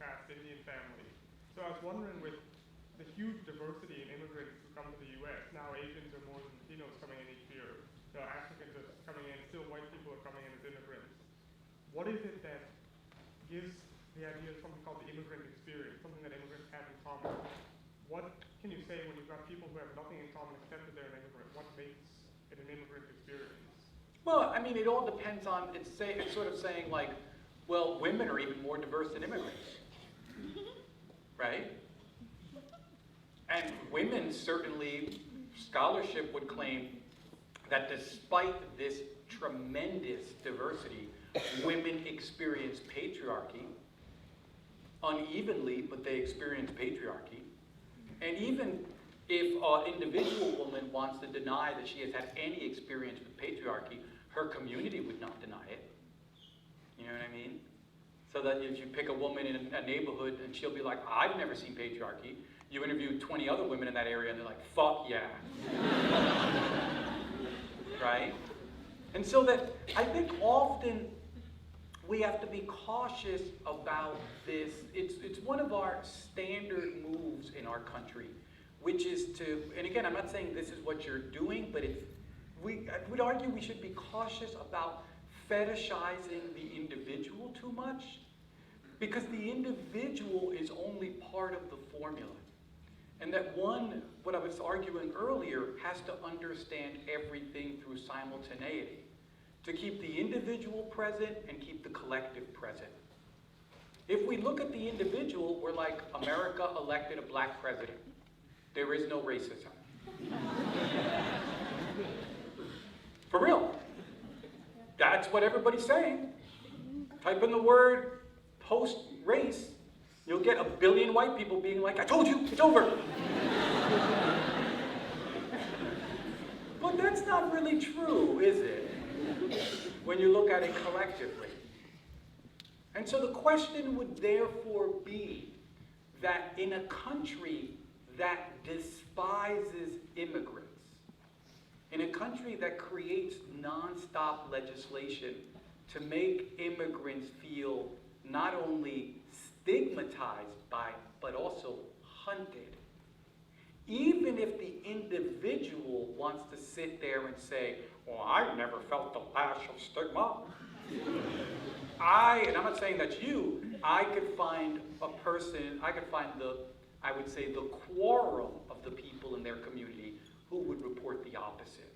caste Indian family. So I was wondering, with the huge diversity in immigrants who come to the U.S., now Asians are more than Latinos coming in each year. The Africans are coming in, still white people are coming in as immigrants. What is it that gives the idea of something called the immigrant experience, something that immigrants have in common? What can you say when you've got people who have nothing in common except that they're an immigrant? What makes it an immigrant experience? Well, I mean, it all depends on, it's sort of saying like, well, women are even more diverse than immigrants, right? And women certainly, scholarship would claim that despite this tremendous diversity, women experience patriarchy unevenly, but they experience patriarchy. And even if an individual woman wants to deny that she has had any experience with patriarchy, her community would not deny it. You know what I mean? So that if you pick a woman in a neighborhood and she'll be like, I've never seen patriarchy. You interview 20 other women in that area and they're like, fuck yeah. Right? And so that I think often we have to be cautious about this. It's one of our standard moves in our country, which is to, and again, I'm not saying this is what you're doing, but I would argue we should be cautious about fetishizing the individual too much, because the individual is only part of the formula. And that one, what I was arguing earlier, has to understand everything through simultaneity. to keep the individual present and keep the collective present. If we look at the individual, we're like, America elected a black president. There is no racism. For real. That's what everybody's saying. Type in the word post-race, you'll get 1 billion white people being like, I told you, it's over. But that's not really true, is it? When you look at it collectively. And so the question would therefore be that in a country that despises immigrants, in a country that creates nonstop legislation to make immigrants feel not only stigmatized by, but also hunted, even if the individual wants to sit there and say, well, I never felt the lash of stigma. And I'm not saying that's you, I could find a person, I would say the quorum of the people in their community who would report the opposite.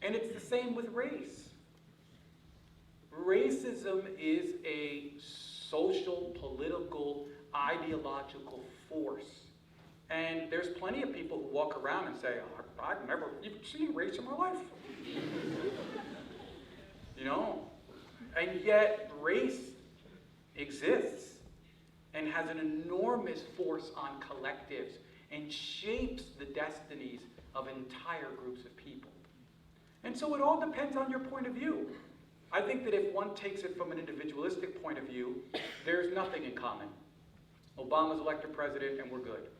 And it's the same with race. Racism is a social, political, ideological force. And there's plenty of people who walk around and say, I've never even seen race in my life. You know? And yet race exists and has an enormous force on collectives and shapes the destinies of entire groups of people. And so it all depends on your point of view. I think that if one takes it from an individualistic point of view, there's nothing in common. Obama's elected president and we're good.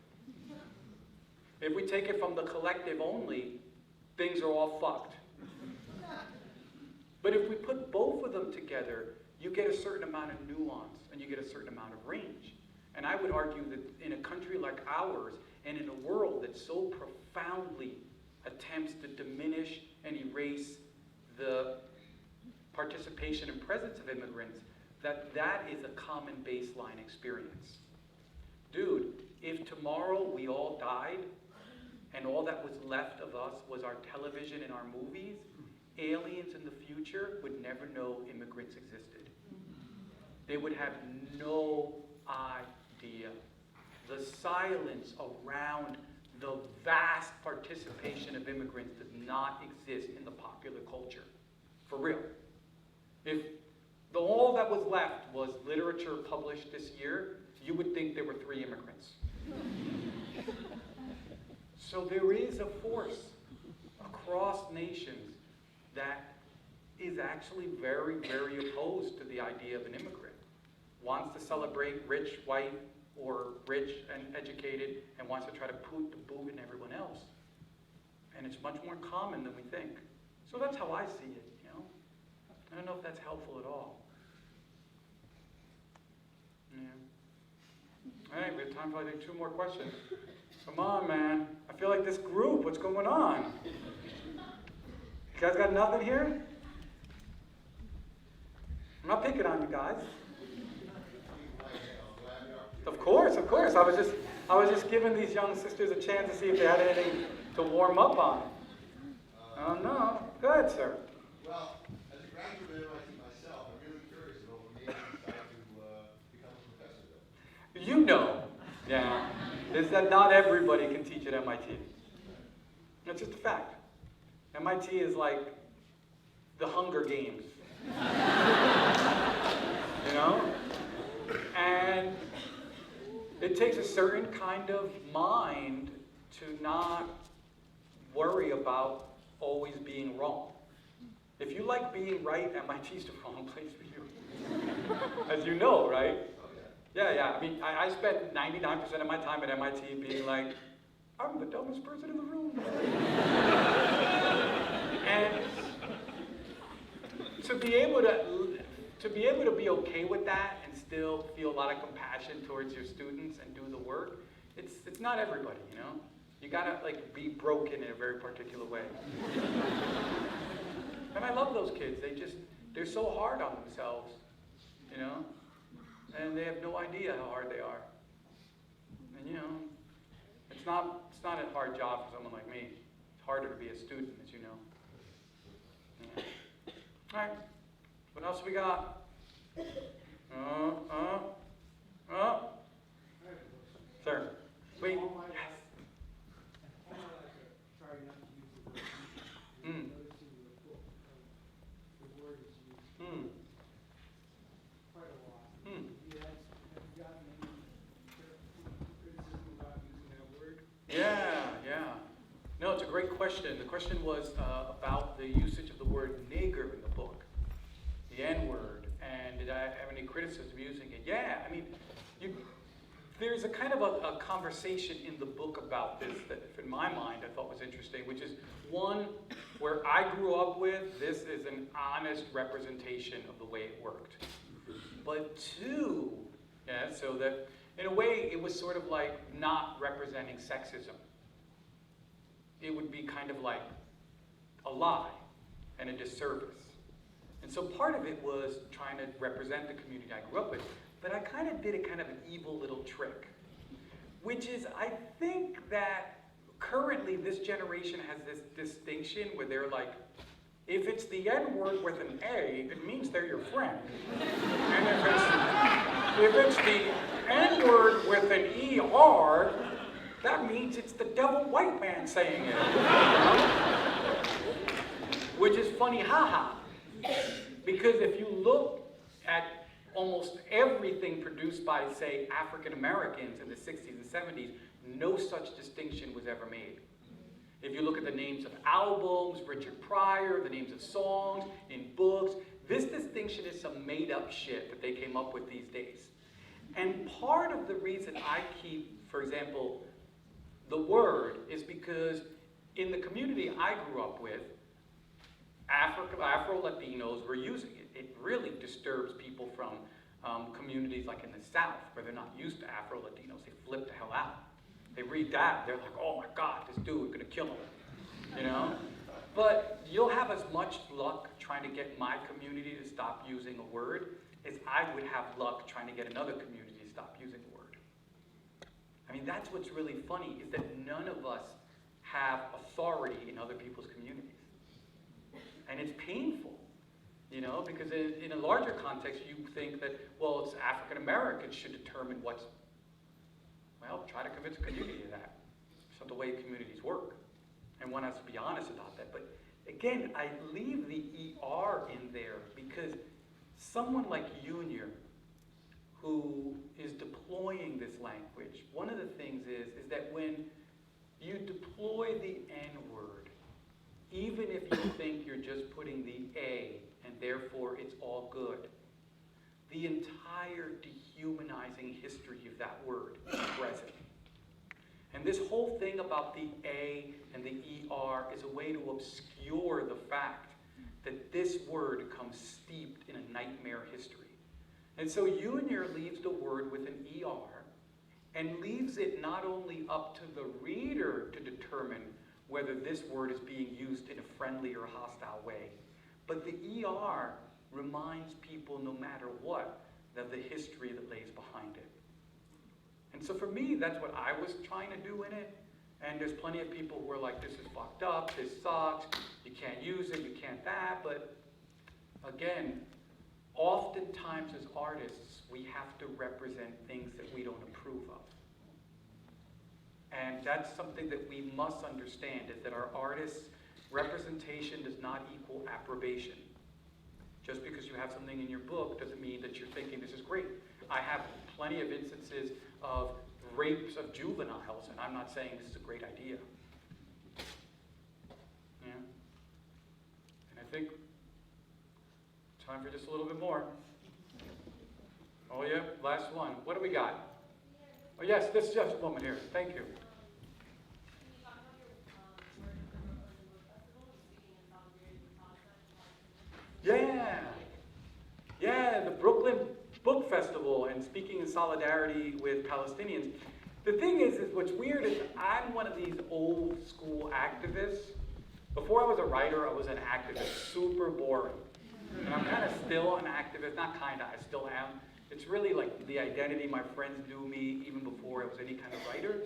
If we take it from the collective only, things are all fucked. But if we put both of them together, you get a certain amount of nuance and you get a certain amount of range. And I would argue that in a country like ours, and in a world that so profoundly attempts to diminish and erase the participation and presence of immigrants, that is a common baseline experience. Dude, if tomorrow we all died and all that was left of us was our television and our movies, aliens in the future would never know immigrants existed. They would have no idea. The silence around the vast participation of immigrants does not exist in the popular culture. For real. If all that was left was literature published this year, you would think there were 3 immigrants. So there is a force across nations that is actually very, very opposed to the idea of an immigrant. Wants to celebrate rich, white, or rich and educated, and wants to try to put the boot in everyone else. And it's much more common than we think. So that's how I see it, you know? I don't know if that's helpful at all. Yeah. All right, we have time for I think 2 more questions. Come on, man. I feel like this group, what's going on? You guys got nothing here? I'm not picking on you guys. Of course, of course. I was just giving these young sisters a chance to see if they had anything to warm up on. Oh no. Go ahead, sir. Well, as a graduate of MIT myself, I'm really curious about what made you decide to become a professor though. You know, yeah, is that not everybody can teach at MIT. That's just a fact. MIT is like the Hunger Games. You know? And it takes a certain kind of mind to not worry about always being wrong. If you like being right, MIT is the wrong place for you. As you know, right? Yeah. I mean, I spent 99% of my time at MIT being like, I'm the dumbest person in the room. And to be able to be okay with that and still feel a lot of compassion towards your students and do the work, it's not everybody, you know? You gotta like be broken in a very particular way. And I love those kids. They're so hard on themselves, you know? And they have no idea how hard they are. And you know, it's not a hard job for someone like me. It's harder to be a student, as you know. Yeah. right. What else we got? Sir. Wait. Yes. Mm. Mm. Mm. Yeah. No, it's a great question. The question was about the usage of the word nigger in the book, the N-word, and did I have any criticism using it? Yeah, I mean, there's a kind of a conversation in the book about this that, in my mind, I thought was interesting, which is one, where I grew up with, this is an honest representation of the way it worked. But two, yeah, so that in a way it was sort of like not representing sexism. It would be kind of like a lie and a disservice. And so part of it was trying to represent the community I grew up with. But I kind of did a kind of an evil little trick, which is I think that currently this generation has this distinction where they're like, if it's the N-word with an A, it means they're your friend. And if it's the N-word with an ER, that means it's the devil white man saying it. Which is funny, haha. Because if you look at almost everything produced by, say, African Americans in the 60s and 70s, no such distinction was ever made. If you look at the names of albums, Richard Pryor, the names of songs, in books, this distinction is some made-up shit that they came up with these days. And part of the reason I keep, for example, the word is because in the community I grew up with, Afro-Latinos were using it. It really disturbs people from communities like in the South, where they're not used to Afro-Latinos. They flip the hell out. They read that, they're like, oh my God, this dude, we're gonna kill him, you know? But you'll have as much luck trying to get my community to stop using a word as I would have luck trying to get another community to stop using a word. I mean, that's what's really funny, is that none of us have authority in other people's communities. And it's painful, you know, because in a larger context, you think that, well, it's African Americans should determine what's, well, try to convince a community of that. It's not the way communities work. And one has to be honest about that. But again, I leave the ER in there because someone like Junior, who is deploying this language, one of the things is that when you deploy the N-word, even if you think you're just putting the A and therefore it's all good, the entire dehumanizing history of that word is present. And this whole thing about the A and the ER is a way to obscure the fact that this word comes steeped in a nightmare history. And so Junior leaves the word with an ER and leaves it not only up to the reader to determine whether this word is being used in a friendly or hostile way, but the ER reminds people, no matter what, of the history that lays behind it. And so for me, that's what I was trying to do in it. And there's plenty of people who are like, this is fucked up, this sucks, you can't use it, you can't that. But again, oftentimes as artists, we have to represent things that we don't approve of. And that's something that we must understand, is that our artists' representation does not equal approbation. Just because you have something in your book doesn't mean that you're thinking this is great. I have plenty of instances of rapes of juveniles, and I'm not saying this is a great idea. Yeah. And I think time for just a little bit more. Oh yeah, last one. What do we got? Oh yes, this just a woman here. Thank you. Yeah, the Brooklyn Book Festival and speaking in solidarity with Palestinians. The thing is what's weird is I'm one of these old school activists. Before I was a writer, I was an activist, super boring. And I'm kind of still an activist, not kind of, I still am. It's really like the identity my friends knew me even before I was any kind of writer.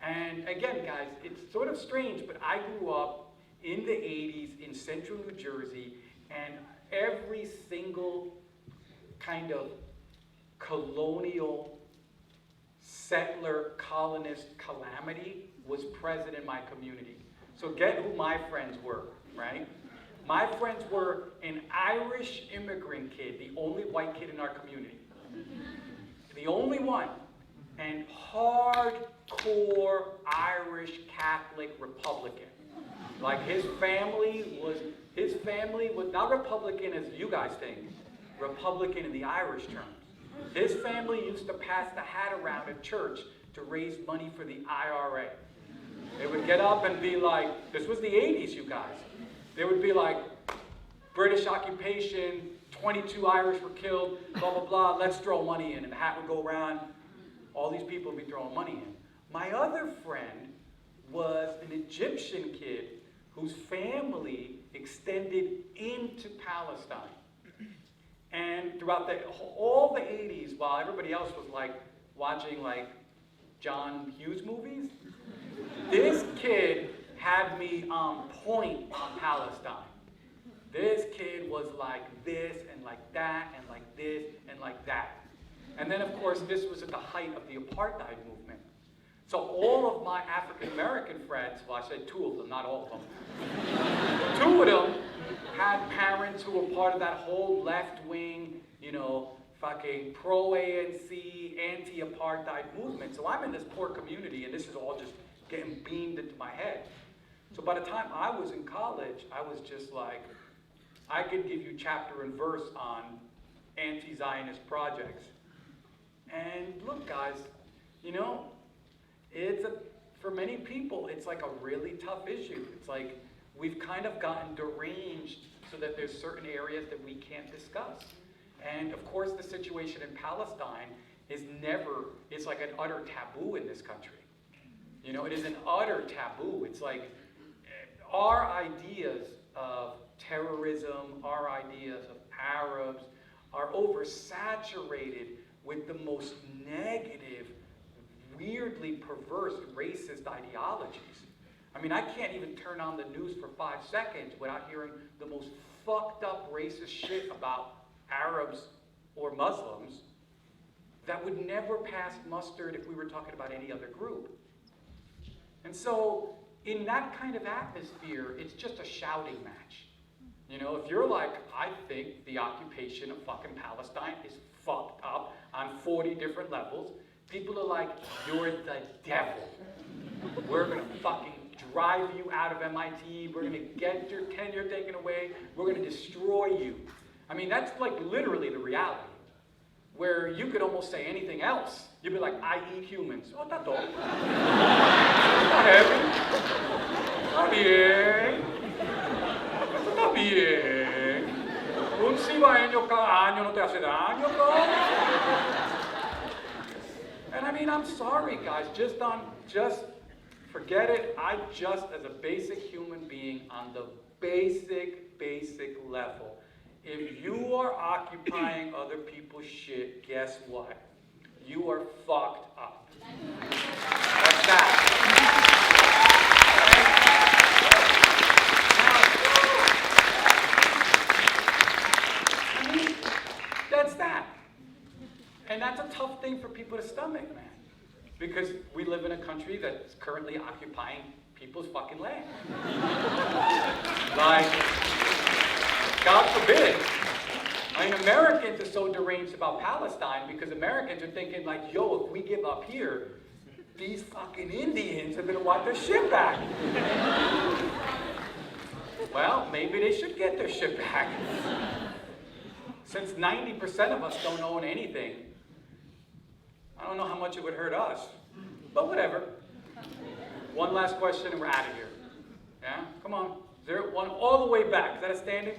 And again, guys, it's sort of strange, but I grew up in the 80s in central New Jersey, and every single kind of colonial, settler, colonist calamity was present in my community. So get who my friends were, right? My friends were an Irish immigrant kid, the only white kid in our community. The only one. And hardcore Irish Catholic Republican. Like his family was not Republican as you guys think, Republican in the Irish terms. His family used to pass the hat around at church to raise money for the IRA. They would get up and be like, this was the 80s, you guys. They would be like, British occupation, 22 Irish were killed, blah, blah, blah, let's throw money in. And the hat would go around. All these people would be throwing money in. My other friend was an Egyptian kid whose family extended into Palestine. And throughout all the 80s, while everybody else was like watching like John Hughes movies, this kid had me on point on Palestine. This kid was like this and like that and like this and like that. And then of course this was at the height of the apartheid movement. So all of my African American friends, well I said two of them, not all of them, two of them had parents who were part of that whole left-wing, fucking pro-ANC, anti-apartheid movement. So I'm in this poor community and this is all just getting beamed into my head. So by the time I was in college, I was just like, I could give you chapter and verse on anti-Zionist projects. And look guys, for many people, it's like a really tough issue. It's like we've kind of gotten deranged so that there's certain areas that we can't discuss. And of course the situation in Palestine it's like an utter taboo in this country. It is an utter taboo. It's like our ideas of terrorism, our ideas of Arabs are oversaturated with the most negative, weirdly perverse racist ideologies. I mean, I can't even turn on the news for 5 seconds without hearing the most fucked up racist shit about Arabs or Muslims that would never pass mustard if we were talking about any other group. And so, in that kind of atmosphere, it's just a shouting match. If you're like, I think the occupation of fucking Palestine is fucked up on 40 different levels, people are like, you're the devil. We're gonna fucking drive you out of MIT, we're gonna get your tenure taken away, we're gonna destroy you. I mean, that's like literally the reality, where you could almost say anything else. You'd be like, I eat humans. Oh, that's all. Está heavy. Está bien. Está bien. Un cibaeño cada año no te hace daño, bro. And I mean, I'm sorry, guys. Just forget it. As a basic human being, on the basic level, if you are occupying other people's shit, guess what? You are fucked up. That's that. I mean, that's that. And that's a tough thing for people to stomach, man. Because we live in a country that's currently occupying people's fucking land. Like, God forbid. I mean, Americans are so deranged about Palestine because Americans are thinking like, yo, if we give up here, these fucking Indians are gonna want their shit back. Well, maybe they should get their shit back. Since 90% of us don't own anything, I don't know how much it would hurt us, but whatever. One last question and we're out of here. Yeah, come on. Is there one all the way back? Is that a standing?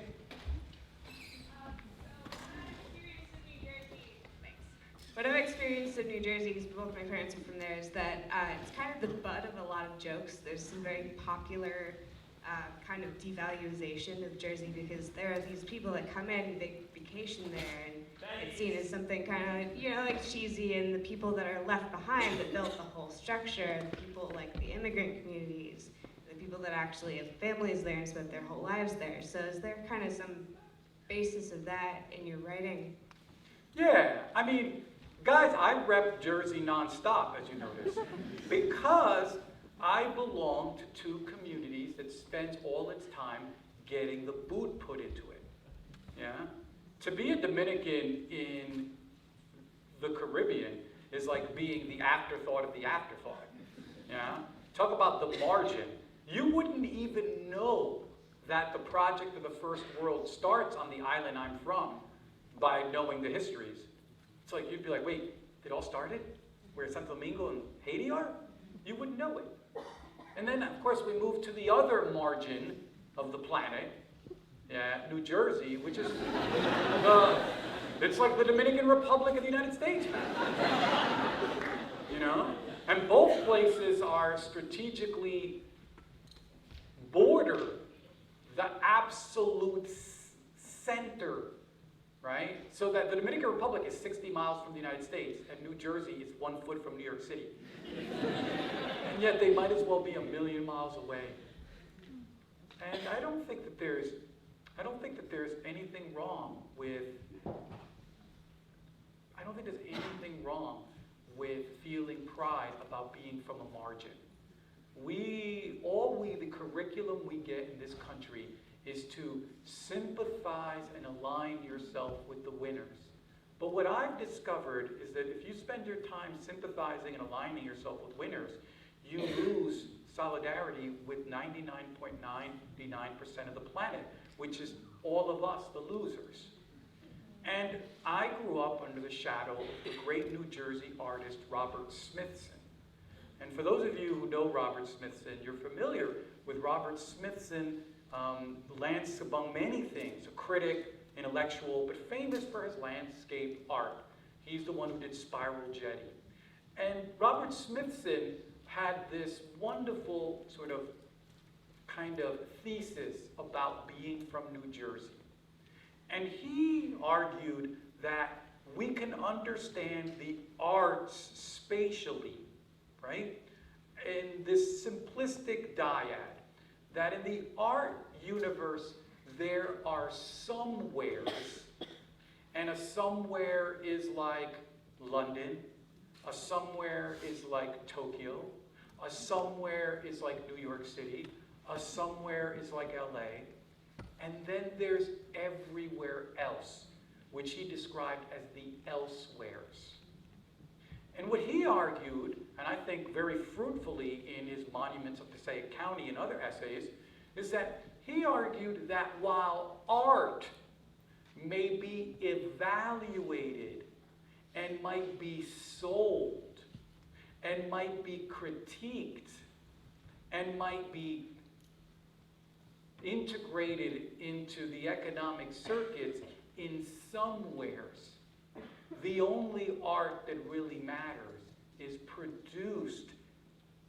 What I've experienced in New Jersey, because both my parents are from there, is that it's kind of the butt of a lot of jokes. There's some very popular kind of devaluation of Jersey because there are these people that come in, they vacation there, and it's seen as something kind of, like cheesy, and the people that are left behind that built the whole structure, the people like the immigrant communities, the people that actually have families there and spent their whole lives there. So is there kind of some basis of that in your writing? Yeah, I mean, guys, I rep Jersey nonstop, as you notice, because I belong to two communities that spends all its time getting the boot put into it. Yeah? To be a Dominican in the Caribbean is like being the afterthought of the afterthought. Yeah? Talk about the margin. You wouldn't even know that the project of the First World starts on the island I'm from by knowing the histories. It's like, you'd be like, wait, it all started where Santo Domingo and Haiti are? You wouldn't know it. And then, of course, we move to the other margin of the planet, New Jersey, which is it's like the Dominican Republic of the United States, man. You know? And both places are strategically border the absolute center, right? So that the Dominican Republic is 60 miles from the United States, and New Jersey is 1 foot from New York City. And yet they might as well be 1,000,000 miles away. And I don't think that there's anything wrong with, feeling pride about being from a margin. The curriculum we get in this country is to sympathize and align yourself with the winners. But what I've discovered is that if you spend your time sympathizing and aligning yourself with winners, you lose solidarity with 99.99% of the planet, which is all of us, the losers. And I grew up under the shadow of the great New Jersey artist Robert Smithson. And for those of you who know Robert Smithson, you're familiar with Robert Smithson, lands among many things, a critic, intellectual, but famous for his landscape art. He's the one who did Spiral Jetty. And Robert Smithson had this wonderful sort of kind of thesis about being from New Jersey. And he argued that we can understand the arts spatially, right? In this simplistic dyad, that in the art universe, there are somewheres, and a somewhere is like London, a somewhere is like Tokyo, a somewhere is like New York City, a somewhere is like LA, and then there's everywhere else, which he described as the elsewheres. And what he argued, and I think very fruitfully in his Monuments of Passaic County and other essays, is that he argued that while art may be evaluated and might be sold and might be critiqued and might be integrated into the economic circuits in somewheres, the only art that really matters is produced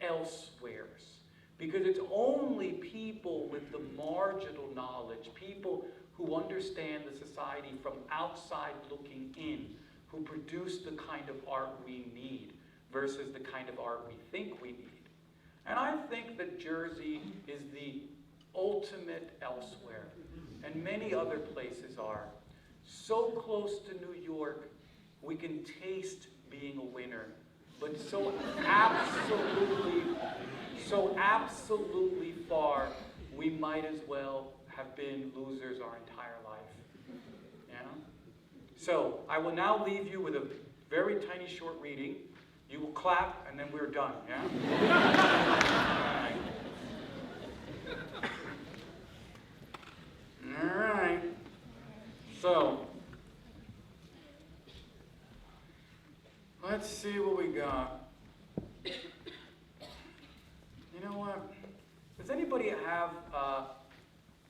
elsewheres. Because it's only people with the marginal knowledge, people who understand the society from outside looking in, who produce the kind of art we need versus the kind of art we think we need. And I think that Jersey is the ultimate elsewhere, and many other places are. So close to New York, we can taste being a winner, but so absolutely far, we might as well have been losers our entire life. Yeah? So I will now leave you with a very tiny short reading. You will clap, and then we're done. Yeah? All right. So let's see what we got. You know what? Does anybody have, I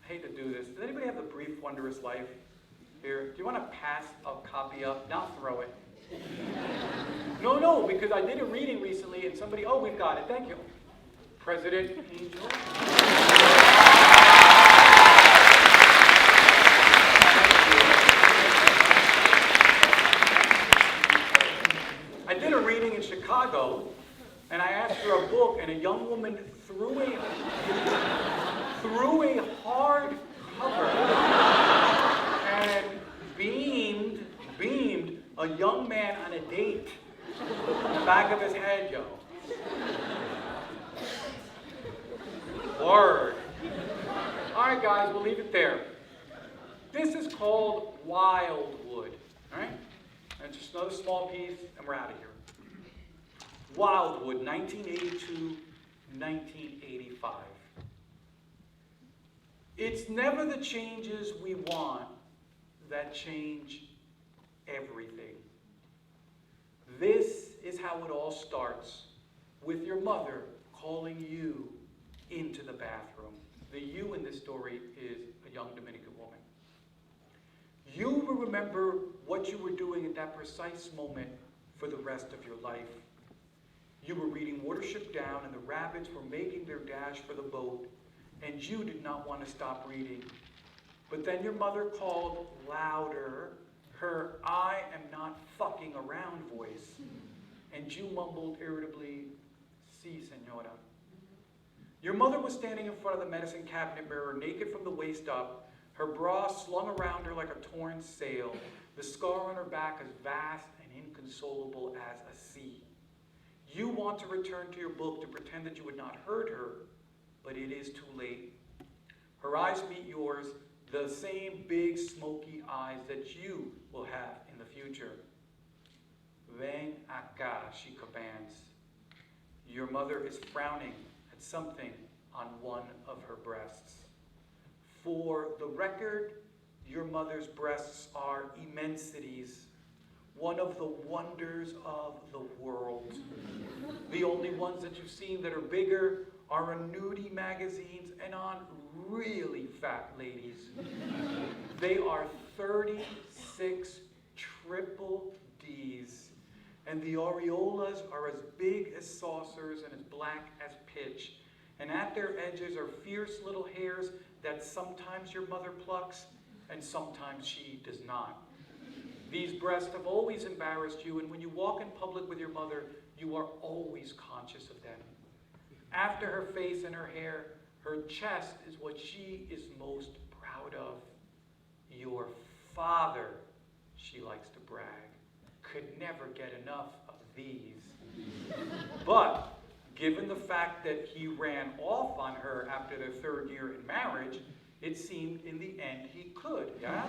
hate to do this, does anybody have The Brief Wondrous Life here? Do you want to pass a copy up? Now throw it. No, because I did a reading recently and somebody, oh, we've got it, thank you. President Angel. I did a reading in Chicago, and I asked for a book, and a young woman threw a hard cover. And Word. All right, guys, we'll leave it there. This is called Wildwood, all right? And just another small piece, and we're out of here. Wildwood, 1982, 1985. It's never the changes we want that change everything. This is how it all starts, with your mother calling you into the bathroom. The you in this story is a young Dominican woman. You will remember what you were doing at that precise moment for the rest of your life. You were reading Watership Down, and the rabbits were making their dash for the boat, and you did not want to stop reading. But then your mother called louder, her "I am not fucking around" voice, and you mumbled irritably, "Si, señora." Your mother was standing in front of the medicine cabinet mirror, naked from the waist up, her bra slung around her like a torn sail, the scar on her back as vast and inconsolable as a sea. You want to return to your book to pretend that you had not heard her, but it is too late. Her eyes meet yours, the same big smoky eyes that you will have in the future. Ven acá, she commands. Your mother is frowning at something on one of her breasts. For the record, your mother's breasts are immensities, one of the wonders of the world. The only ones that you've seen that are bigger are in nudie magazines and on really fat ladies. They are 36 triple Ds, and the areolas are as big as saucers and as black as pitch. And at their edges are fierce little hairs that sometimes your mother plucks and sometimes she does not. These breasts have always embarrassed you, and when you walk in public with your mother, you are always conscious of them. After her face and her hair, her chest is what she is most proud of. Your father, she likes to brag, could never get enough of these. But given the fact that he ran off on her after their third year in marriage, it seemed in the end he could, yeah?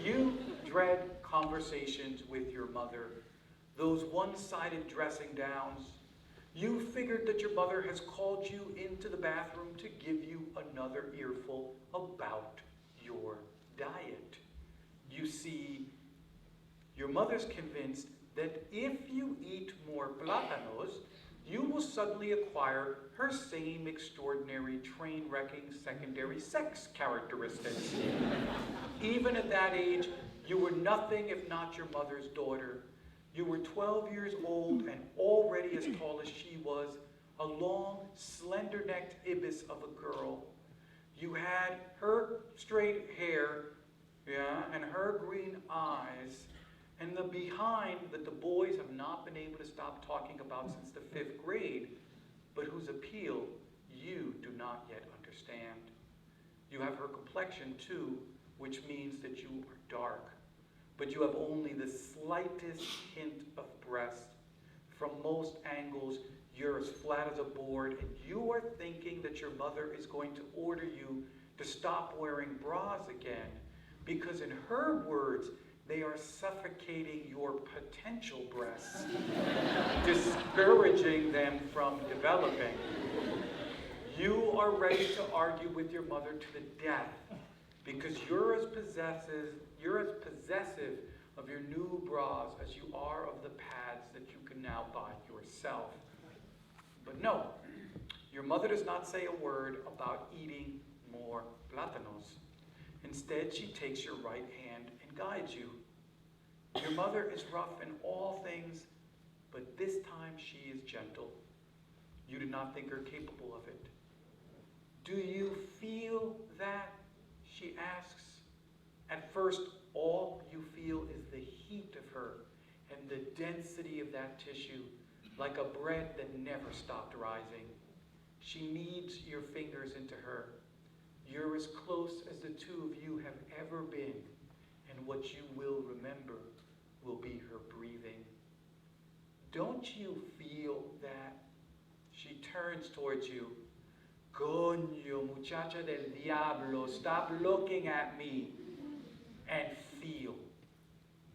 You dread conversations with your mother, those one-sided dressing downs. You figured that your mother has called you into the bathroom to give you another earful about your diet. You see, your mother's convinced that if you eat more plátanos, you will suddenly acquire her same extraordinary train-wrecking secondary sex characteristics. Even at that age, you were nothing if not your mother's daughter. You were 12 years old and already as tall as she was, a long, slender-necked ibis of a girl. You had her straight hair, yeah, and her green eyes, and the behind that the boys have not been able to stop talking about since the 5th grade, but whose appeal you do not yet understand. You have her complexion too, which means that you are dark, but you have only the slightest hint of breast. From most angles, you're as flat as a board, and you are thinking that your mother is going to order you to stop wearing bras again, because in her words, they are suffocating your potential breasts, discouraging them from developing. You are ready to argue with your mother to the death because you're as possessive of your new bras as you are of the pads that you can now buy yourself. But no, your mother does not say a word about eating more plátanos. Instead, she takes your right hand and guides you. Your mother is rough in all things, but this time she is gentle. You do not think her capable of it. Do you feel that? She asks. At first, all you feel is the heat of her and the density of that tissue, like a bread that never stopped rising. She kneads your fingers into her. You're as close as the two of you have ever been, and what you will remember will be her breathing. Don't you feel that? She turns towards you. Coño, muchacha del diablo, stop looking at me and feel.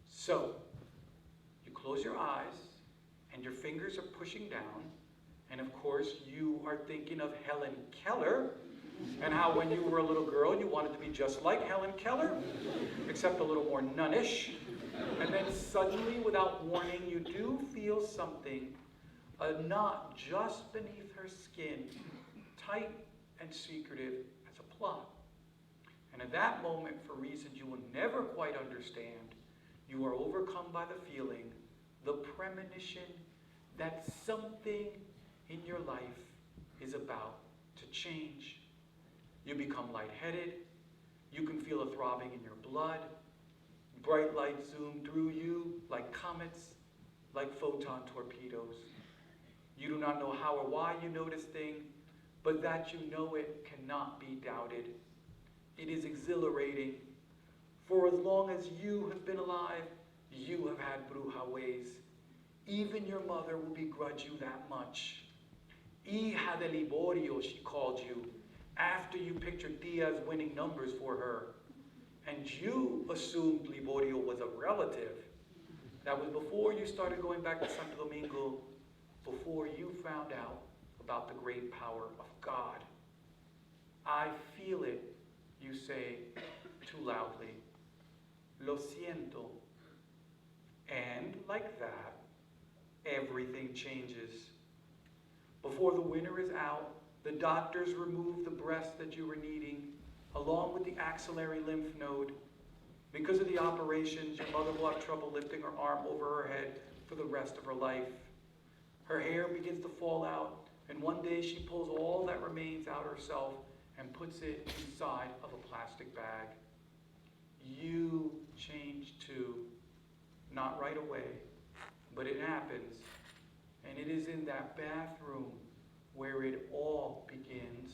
So, you close your eyes and your fingers are pushing down, and of course you are thinking of Helen Keller and how when you were a little girl you wanted to be just like Helen Keller, except a little more nunnish. And then suddenly, without warning, you do feel something, a knot just beneath her skin, tight and secretive as a plot. And at that moment, for reasons you will never quite understand, you are overcome by the feeling, the premonition that something in your life is about to change. You become lightheaded. You can feel a throbbing in your blood. Bright lights zoom through you like comets, like photon torpedoes. You do not know how or why you know this thing, but that you know it cannot be doubted. It is exhilarating. For as long as you have been alive, you have had bruja ways. Even your mother will begrudge you that much. Hija de Liborio, she called you, after you pictured Diaz winning numbers for her. And you assumed Liborio was a relative. That was before you started going back to Santo Domingo, before you found out about the great power of God. I feel it, you say too loudly. Lo siento. And like that, everything changes. Before the winter is out, the doctors remove the breast that you were needing, along with the axillary lymph node. Because of the operations, your mother will have trouble lifting her arm over her head for the rest of her life. Her hair begins to fall out, and one day she pulls all that remains out herself and puts it inside of a plastic bag. You change too, not right away, but it happens. And it is in that bathroom where it all begins.